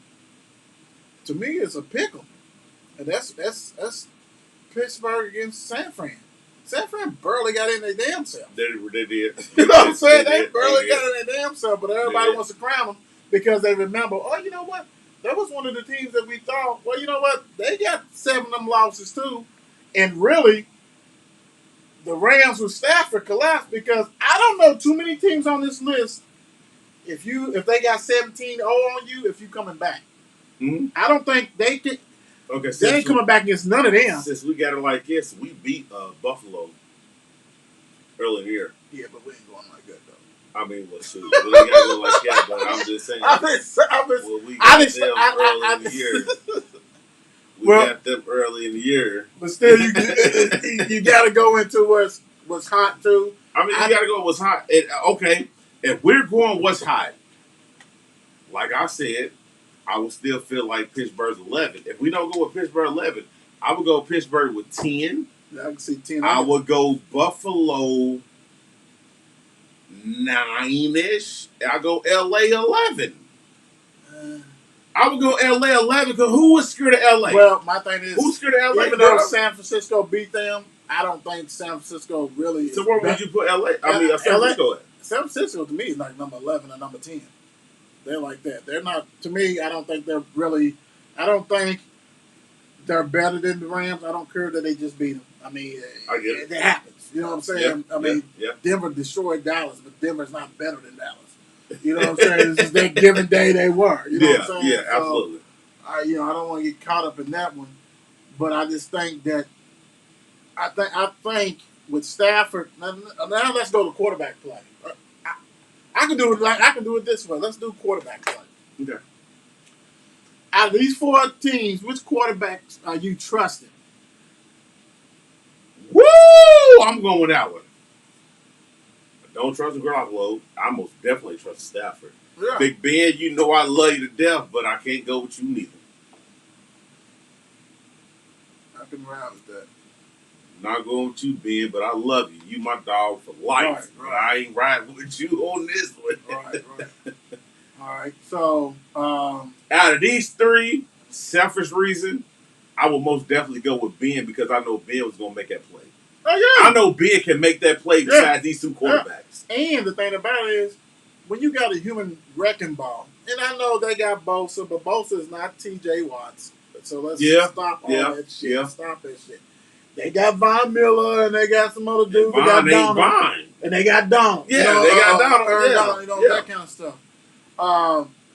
to me it's a pickle. And that's Pittsburgh against San Fran. San Fran barely got in their damn self. They did. You know what I'm saying? They barely got in their damn self, but everybody wants to crown them because they remember, oh, you know what? That was one of the teams that we thought, well, you know what? They got 7 of them losses too. And really, the Rams with Stafford collapsed because I don't know too many teams on this list. If they got 17-0 on you, if you coming back. Mm-hmm. I don't think they could. Okay, they ain't coming back against none of them. Since we got it like this, we beat Buffalo early in the year. Yeah, but we ain't going like that though. I mean, well, shoot, we ain't got to go like that. But I'm just saying. We got them early in the year. We got them early in the year. But still, you got to go into what's hot too. I mean, you got to go what's hot. Okay, if we're going what's hot, like I said, I would still feel like Pittsburgh's 11. If we don't go with Pittsburgh 11, I would go Pittsburgh with 10. Yeah, I can see 10. I would go Buffalo 9-ish. I go LA 11. I would go LA 11 because who was scared of LA? Well, my thing is, who's scared of LA? Even though San Francisco beat them, I don't think San Francisco really. So where would you put LA? I mean, San Francisco at? San Francisco to me is like number 11 or number 10. They're like that. They're not, to me, I don't think they're really, I don't think they're better than the Rams. I don't care that they just beat them. I mean, it happens. You know what I'm saying? Yeah, I mean, yeah. Denver destroyed Dallas, but Denver's not better than Dallas. You know what I'm saying? It's just that given day they were. You know what I'm saying? Yeah, absolutely. So, I don't want to get caught up in that one. But I just think that, I think with Stafford, now let's go to quarterback play. I can do it this way. Let's do quarterback play. Okay. Out of these 4 teams, which quarterbacks are you trusting? Woo! I'm going with that one. I don't trust Garoppolo. I most definitely trust Stafford. Yeah. Big Ben, you know I love you to death, but I can't go with you neither. I can ride with that. Not going with you, Ben, but I love you. You my dog for life. Right. I ain't riding with you on this one. Right. All right. So, out of these 3, selfish reason, I will most definitely go with Ben because I know Ben was going to make that play. Oh, yeah. I know Ben can make that play besides these 2 quarterbacks. Yeah. And the thing about it is, when you got a human wrecking ball, and I know they got Bosa, but Bosa is not T.J. Watts. So let's stop all that shit. Yeah. Stop that shit. They got Von Miller, and they got some other dudes. They got Donald, and they got Donald. Yeah, they got Donald. That kind of stuff.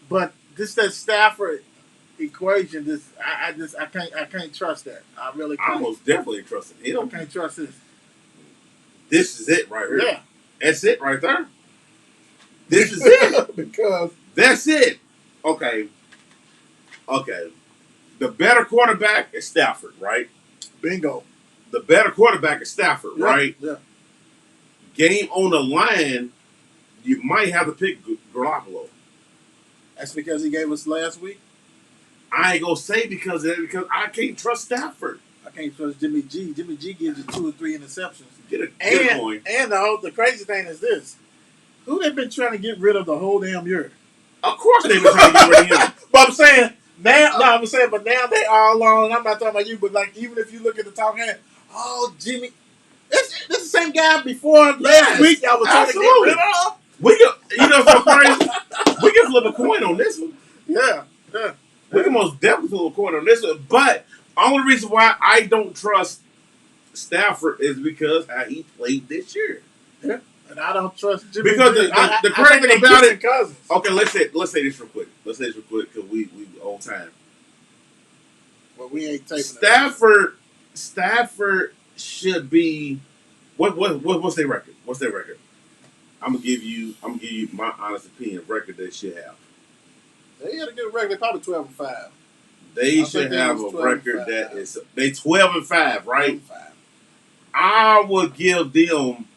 But just that Stafford equation, I can't trust that. I really can't. I most definitely trust him. I can't trust this. This is it right here. Yeah, that's it right there. This is it because that's it. Okay. The better quarterback is Stafford, right? Bingo. The better quarterback is Stafford, right? Yeah. Game on the line, you might have to pick Garoppolo. That's because he gave us last week? I ain't going to say because of that, because I can't trust Stafford. I can't trust Jimmy G. Jimmy G gives you 2 or 3 interceptions. Get a coin. And the crazy thing is this. Who they've been trying to get rid of the whole damn year? Of course they've been trying to get rid of him. But I'm saying, now they all along, I'm not talking about you, but like even if you look at the talk hand, Jimmy, this is the same guy before last week I was trying to get rid of. You know what's so crazy? We can flip a coin on this one. Yeah. We can most definitely flip a coin on this one. But only reason why I don't trust Stafford is because how he played this year. Yeah. And I don't trust Jimmy. Because the crazy thing about it. Cousins. Okay, let's say this real quick. Because we on time. Well, we ain't taping Stafford should be what's their record? What's their record? I'm gonna give you my honest opinion. Record they should have. They had a good record. They probably 12-5. They should have a record that is they 12-5, right? 12-5. I would give them,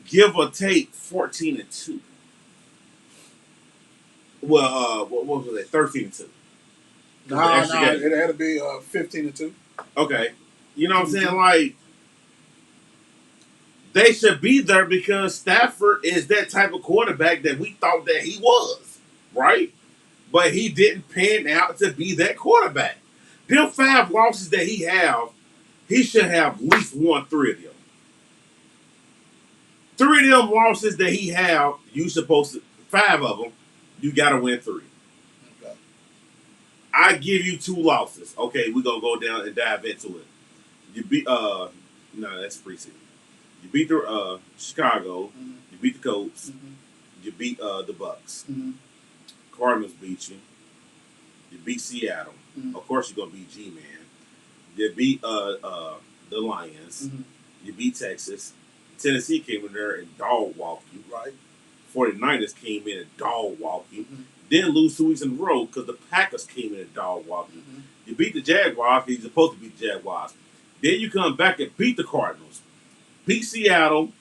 give or take, 14-2. Well, what was it? 13-2. No, it had to be 15-2. Okay, you know what I'm saying? Like, they should be there because Stafford is that type of quarterback that we thought that he was, right? But he didn't pan out to be that quarterback. Them 5 losses that he should have at least won 3 of them. 3 of them losses that he have, 5 of them, you got to win 3. Okay. I give you 2 losses. Okay, we're going to go down and dive into it. You beat, no, that's preseason. You beat the Chicago. Mm-hmm. You beat the Colts. Mm-hmm. You beat the Bucks. Mm-hmm. Cardinals beat you. You beat Seattle. Mm-hmm. Of course, you're going to beat G-Man. You beat the Lions. Mm-hmm. You beat Texas. Tennessee came in there and dog walked you. Right. 49ers came in and dog walked you. Mm-hmm. Then lose 2 weeks in a row because the Packers came in and dog walked you. Mm-hmm. You beat the Jaguars because you're supposed to beat the Jaguars. Then you come back and beat the Cardinals. Beat Seattle.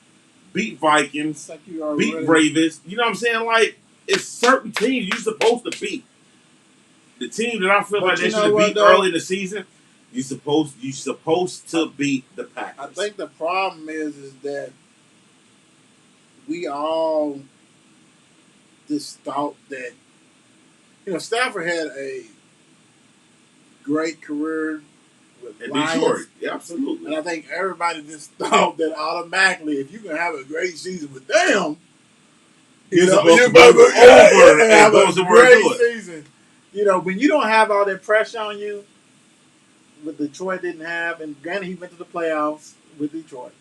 Beat Vikings. Beat Ravens. You know what I'm saying? Like, it's certain teams you're supposed to beat. The team that I feel like they should have beat early in the season, you're supposed to beat the Packers. I think the problem is that we all just thought that, Stafford had a great career with Lions. Detroit. Yeah, absolutely. And I think everybody just thought that automatically, if you can have a great season with them, you're supposed to have a great season. When you don't have all that pressure on you, what Detroit didn't have, and granted he went to the playoffs with Detroit,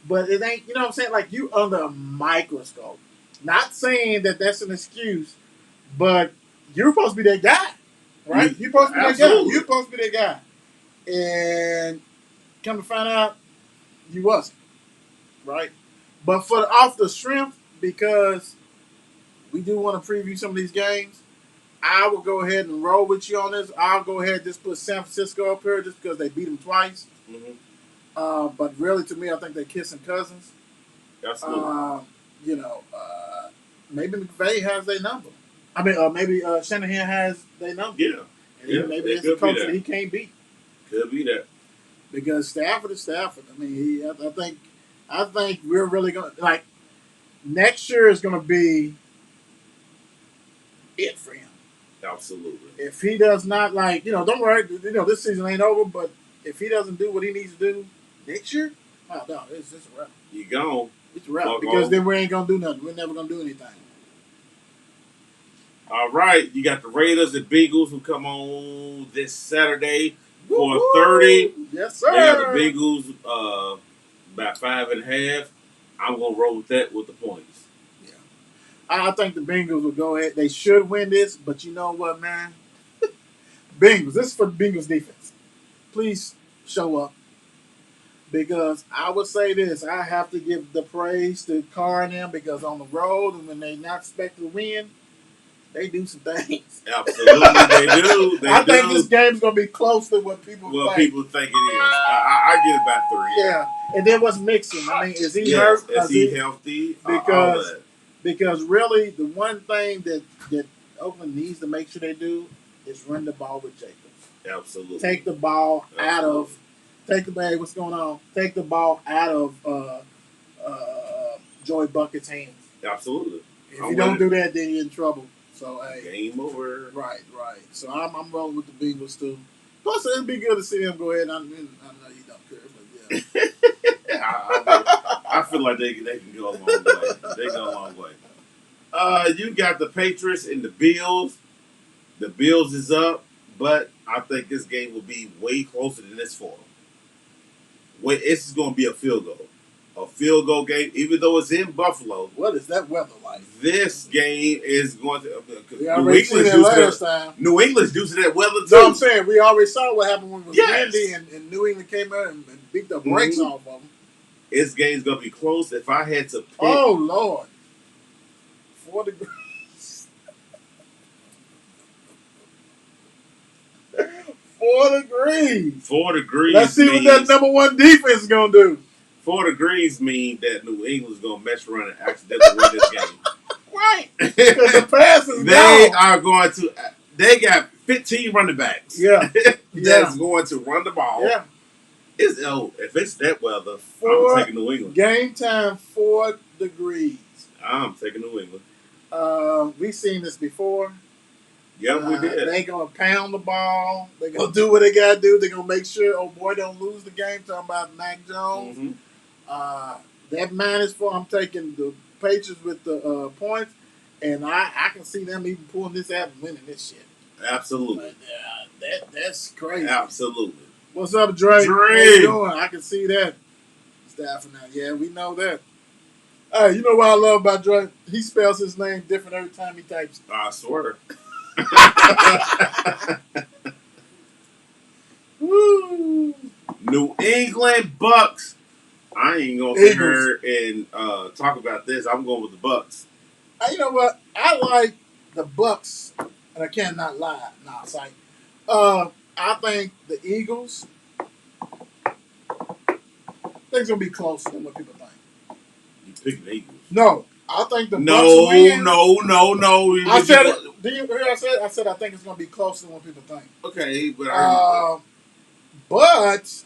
but it ain't, you know what I'm saying? Like, you under a microscope. Not saying that that's an excuse, but you're supposed to be that guy, right? You're supposed to be that guy. You're supposed to be that guy. And come to find out, you wasn't, right? But off the strength, because we do want to preview some of these games, I will go ahead and roll with you on this. I'll go ahead and just put San Francisco up here just because they beat them twice. Mm-hmm. But really, to me, I think they're kissing cousins. Absolutely. Maybe McVay has their number. I mean, maybe Shanahan has their number. Yeah. And maybe it's a coach that he can't beat. Could be that. Because Stafford is Stafford. I mean, I think we're really going to, like, next year is going to be it for him. Absolutely. If he does not, don't worry, this season ain't over, but if he doesn't do what he needs to do next year, oh, no, it's a wrap. You gone. It's a wrap. Because then we ain't going to do nothing. We're never going to do anything. All right. You got the Raiders and Beagles who come on this Saturday for 30. Yes, sir. They got the Beagles about 5.5. I'm going to roll with that with the points. I think the Bengals will go ahead. They should win this, but you know what, man? Bengals. This is for the Bengals defense. Please show up. Because I would say this. I have to give the praise to Carr and them, because on the road and when they're not expected to win, they do some things. Absolutely, they do. I think this game's going to be close to what people think. What people think it is. I give it about 3. Yeah. And then what's mixing? I mean, is he hurt? Is he healthy? Because really, the one thing that Oakland needs to make sure they do is run the ball with Jacobs. Absolutely. Take the ball out of. Take the ball. What's going on? Take the ball out of Joey Bucket's hands. Absolutely. If you don't do that, then you're in trouble. So game over. Right. So I'm rolling with the Bengals too. Plus, it'd be good to see them go ahead. I know you don't care, but yeah. I feel like they can go a long way. They go a long way. You got the Patriots and the Bills. The Bills is up, but I think this game will be way closer than this for them. It's going to be a field goal. a field goal game, even though it's in Buffalo. What is that weather like? This game is going to. We already seen that last time. New England's due to that weather too. No, I'm saying we already saw what happened when it was windy and New England came out and beat the brakes off of them. This game's gonna be close. If I had to pick, oh Lord, 4 degrees. 4 degrees. 4 degrees. Let's see what that number 1 defense is gonna do. 4 degrees mean that New England's gonna mess around and accidentally win this game. Right. Because the pass is they gone. are going to. They got 15 running backs. Yeah. That's going to run the ball. Yeah. If it's that weather, I'm taking New England. Game time, 4 degrees. I'm taking New England. We've seen this before. Yeah, we did. They gonna pound the ball. They gonna do what they gotta do. They gonna make sure oh boy don't lose the game. Talking about Mac Jones. Mm-hmm. That -4. I'm taking the Patriots with the points, and I can see them even pulling this out and winning this shit. Absolutely. But, that's crazy. Absolutely. What's up, Dre? How you doing? I can see that. Staffing out. Yeah, we know that. Hey, you know what I love about Dre? He spells his name different every time he types it. I swear. Woo. New England Bucks. I ain't gonna sit here and talk about this. I'm going with the Bucks. You know what? I like the Bucks, and I cannot lie. Nah, it's like I think the Eagles. I think it's gonna be closer than what people think. You picking the Eagles? No, I think the Bucks win. No. I said it. Do you hear what I said? I said I think it's gonna be closer than what people think. Okay, but but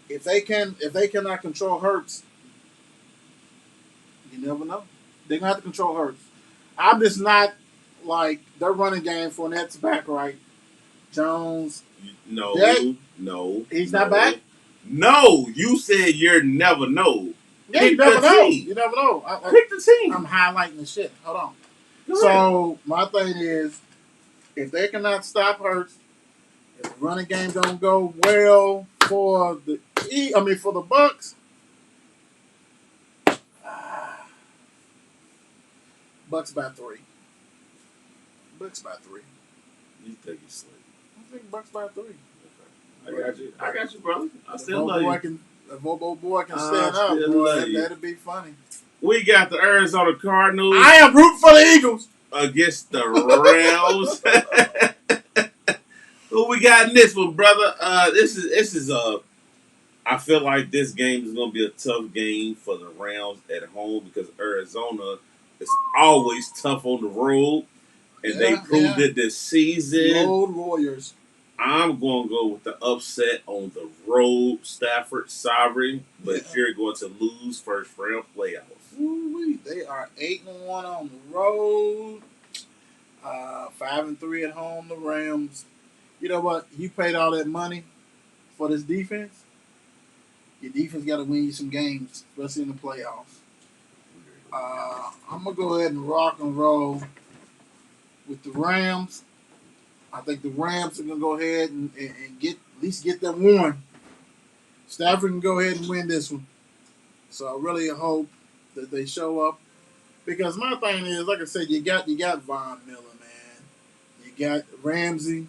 if they cannot control Hurts, you never know. They're gonna have to control Hurts. I'm just not like their running game. Fournette's back right. Jones. No. He's not back. No, you said you never know. Yeah, you never know. You never know. Pick the team. I'm highlighting the shit. Hold on. Go so ahead. my thing is, if they cannot stop Hurts, if the running game don't go well for the Bucks, Bucks by 3. Bucks by 3. You think you sleep. I think Bucks by 3. Okay. I got you, brother. I still love you. If old boy can stand up, boy, that'd be funny. We got the Arizona Cardinals. I am rooting for the Eagles against the Rams. Who we got in this one, brother? This is I feel like this game is going to be a tough game for the Rams at home because Arizona is always tough on the road, and they proved it this season. Road Warriors. I'm going to go with the upset on the road, Stafford. Sorry, but you're going to lose first round playoffs. Ooh-wee. They are 8-1 on the road, 5-3 at home. The Rams. You know what? You paid all that money for this defense. Your defense got to win you some games, especially in the playoffs. I'm gonna go ahead and rock and roll with the Rams. I think the Rams are going to go ahead and get at least get that one. Stafford can go ahead and win this one. So I really hope that they show up. Because my thing is, like I said, you got Von Miller, man. You got Ramsey.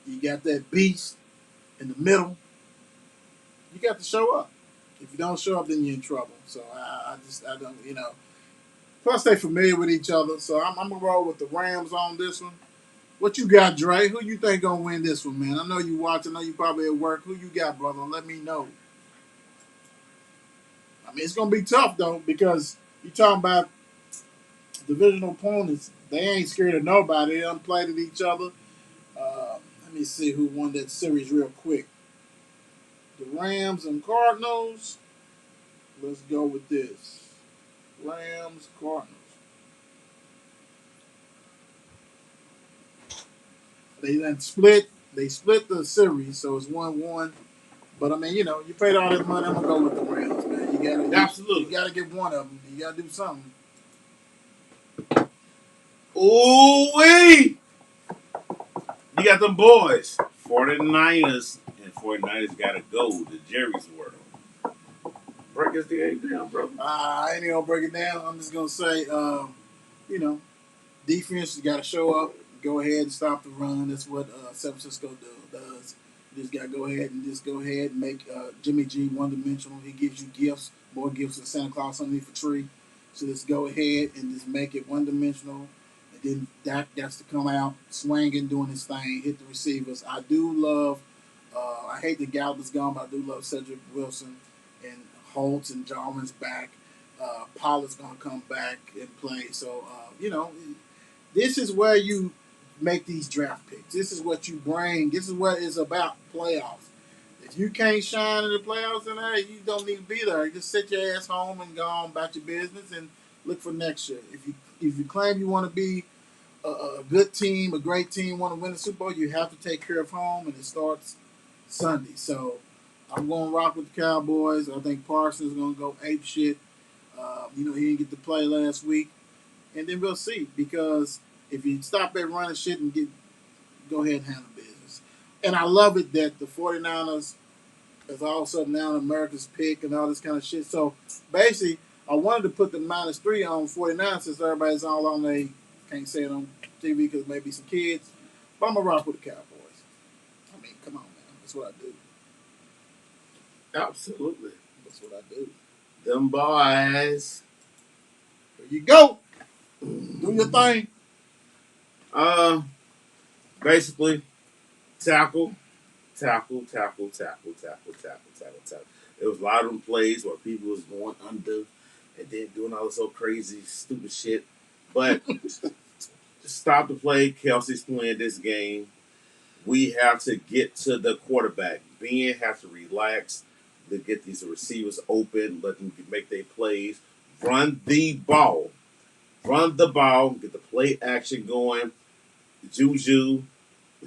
You got that beast in the middle. You got to show up. If you don't show up, then you're in trouble. So I don't, Plus, they familiar with each other, so I'm going to roll with the Rams on this one. What you got, Dre? Who you think going to win this one, man? I know you watching. I know you probably at work. Who you got, brother? Let me know. I mean, it's going to be tough, though, because you're talking about divisional opponents. They ain't scared of nobody. They done played at each other. Let me see who won that series real quick. The Rams and Cardinals. Let's go with this. Rams, Cardinals. They then split. They split the series, so it's 1-1. But I mean, you paid all that money. I'm gonna go with the Rams, man. You gotta get one of them. You gotta do something. Ooh wee! You got them boys. 49ers and 49ers got to go to Jerry's world. Break this game down, bro. I ain't even gonna break it down. I'm just gonna say, you know, defense has got to show up, go ahead and stop the run. That's what San Francisco does. You just got to go ahead and make Jimmy G one dimensional. He gives you gifts, more gifts than Santa Claus underneath a tree. So just go ahead and just make it one dimensional. And then Dak got to come out swinging, doing his thing, hit the receivers. I do love. I hate that Gallup is gone, but I do love Cedric Wilson and Holtz and Jarman's back. Pollard's going to come back and play. So, this is where you make these draft picks. This is what you bring. This is what it's about, playoffs. If you can't shine in the playoffs, then hey, you don't need to be there. Just sit your ass home and go on about your business and look for next year. If you claim you want to be a good team, a great team, want to win the Super Bowl, you have to take care of home, and it starts Sunday. So I'm going to rock with the Cowboys. I think Parsons is going to go ape shit. He didn't get to play last week. And then we'll see. Because if you stop at running shit and go ahead and handle business. And I love it that the 49ers is all of a sudden now America's pick and all this kind of shit. So basically, I wanted to put the -3 on 49 since everybody's all on they can't say it on TV because maybe some kids. But I'm going to rock with the Cowboys. I mean, come on, man. That's what I do. Absolutely. That's what I do. Them boys. There you go. Do your thing. Basically, tackle. There was a lot of them plays where people was going under and then doing all this so crazy, stupid shit. But stop the play. Kelsey's playing this game. We have to get to the quarterback. Ben has to relax to get these receivers open, let them make their plays. Run the ball. Run the ball. Get the play action going. Juju,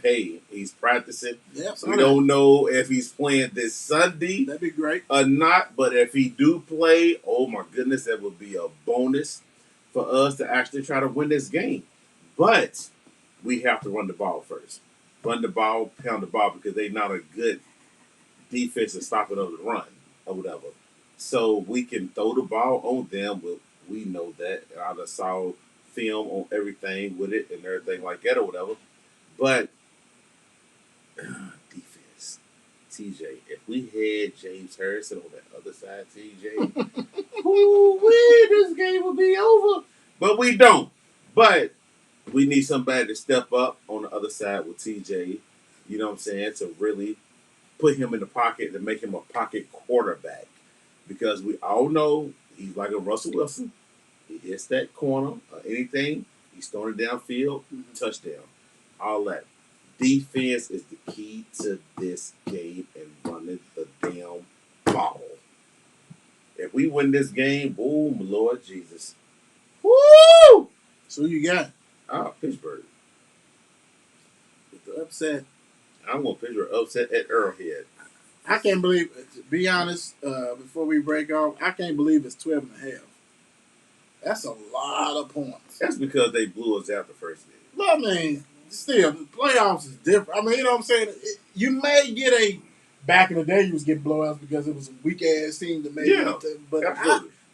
hey, he's practicing. Yeah, We don't know if he's playing this Sunday. That'd be great. Or not, but if he do play, oh my goodness, that would be a bonus for us to actually try to win this game. But we have to run the ball first. Run the ball, pound the ball, because they're not a good defense to stop it on the run or whatever. So we can throw the ball on them, but we know that. I just saw film on everything with it and everything like that or whatever. But defense, TJ, if we had James Harrison on the other side, TJ, this game would be over. But we don't. But we need somebody to step up on the other side with TJ, you know what I'm saying, to really put him in the pocket and make him a pocket quarterback. Because we all know he's like a Russell Wilson. He hits that corner or anything, he's throwing it downfield, touchdown. All that. Defense is the key to this game and running the damn ball. If we win this game, boom, Lord Jesus. Woo! So you got Pittsburgh. with the upset. I'm going to Pittsburgh upset at Arrowhead. I can't believe, to be honest, before we break off, I can't believe it's 12.5. That's a lot of points. That's because they blew us out the first game. But I mean, still, the playoffs is different. I mean, you know what I'm saying? You may get back in the day, you was getting blowouts because it was a weak ass team to make it. But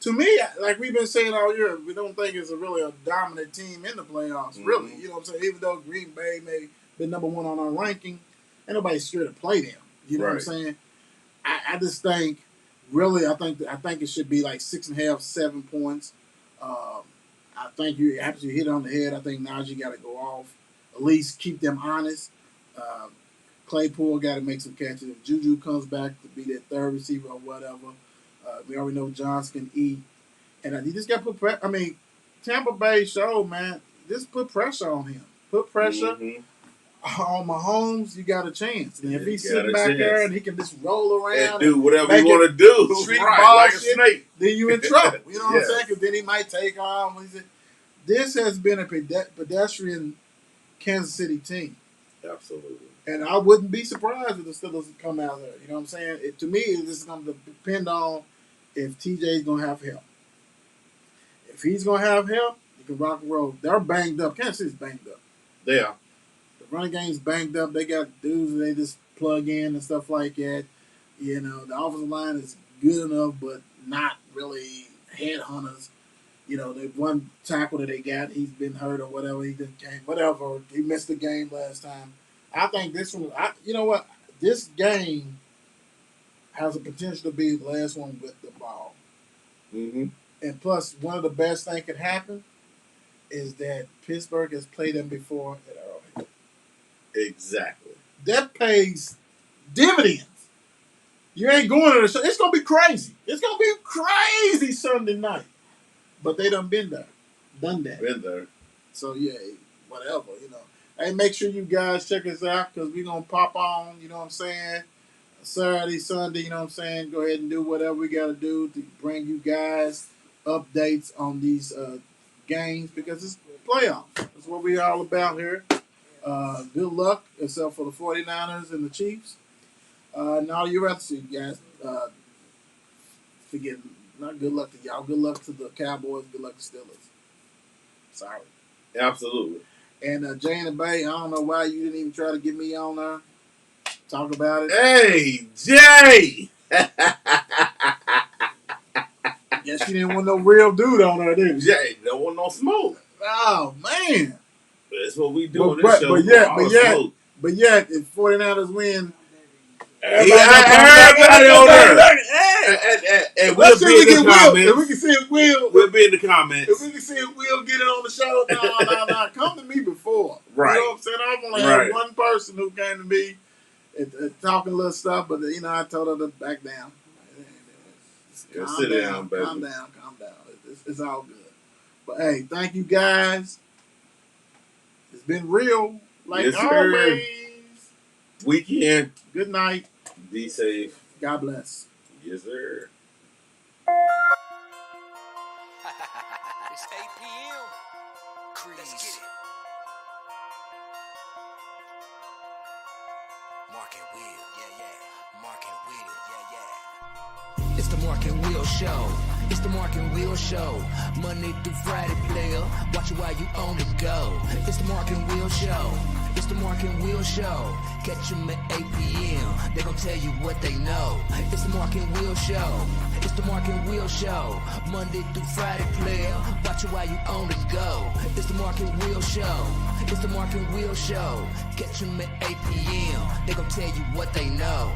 to me, like we've been saying all year, we don't think it's really a dominant team in the playoffs, really. You know what I'm saying? Even though Green Bay may be number one on our ranking, ain't nobody scared to play them. You know what I'm saying? I just think, really, I think it should be like 6.5, 7 points. I think you after you hit on the head. I think Najee got to go off. At least keep them honest. Claypool got to make some catches. If Juju comes back to be that third receiver or whatever, we already know Johnson can eat. And you just got to put I mean, Tampa Bay showed, man, just put pressure on him. Put pressure on Mahomes. You got a chance. And if he's sitting back there and he can just roll around and do whatever he want to do, street right, ball like shit, a snake, then you in trouble. You know what I'm saying? Because then he might take on. This has been a pedestrian Kansas City team. Absolutely. And I wouldn't be surprised if the Steelers come out there. You know what I'm saying? To me, it's just going to depend on if TJ's going to have help. If he's going to have help, you can rock and roll. They're banged up. Kansas City's banged up. They are. The running game's banged up. They got dudes that they just plug in and stuff like that. You know, the offensive line is good enough, but not really headhunters. You know, the one tackle that they got, he's been hurt or whatever. He just came, whatever. He missed the game last time. I think this one, you know what? This game has the potential to be the last one with the ball. Mm-hmm. And plus, one of the best things could happen is that Pittsburgh has played them before at Arrowhead. Exactly. That pays dividends. You ain't going to the show. It's going to be crazy. It's going to be crazy Sunday night. But they done been there. Done that. Been there. So, yeah, whatever, you know. Hey, make sure you guys check us out because we're going to pop on, you know what I'm saying, Saturday, Sunday, you know what I'm saying. Go ahead and do whatever we got to do to bring you guys updates on these games because it's playoffs. That's what we're all about here. Good luck, except for the 49ers and the Chiefs. Now you're out to see, guys. Forget, not good luck to y'all. Good luck to the Cowboys. Good luck to Steelers. Sorry. Absolutely. And Jay and the Bay, I don't know why you didn't even try to get me on there. Talk about it. Hey, Jay! Guess you didn't want no real dude on there, did you? Jay, don't want no smoke. Oh, man. That's what we do on this But show. But yet, if 49ers win, everybody on there. And we'll be in the comments. If we can see if Will, we'll be in the comments. If we can see if Will get it on the show, no. Come to me before. Right. You know what I'm saying? I've only had one person who came to me and talking a little stuff, but you know, I told her to back down. Sit down, baby. Calm down. It's all good. But hey, thank you guys. It's been real, like always. Weekend. Good night. Be safe. God bless. Yes, sir. It's 8 p.m. Let's get it. Mark and Will, yeah. Mark and Will, yeah. It's the Mark and Will Show. It's the Mark and Will Show. Monday through Friday, player. Watch it while you on the go. It's the Mark and Will Show. It's the Mark and Will Show. Catch them at 8 p.m. They gon' tell you what they know. It's the Mark and Will Show. It's the Mark and Will Show. Monday through Friday, player. Watch it while you on the go. It's the Mark and Will Show. It's the Mark and Will Show. Catch them at 8 p.m. They gon' tell you what they know.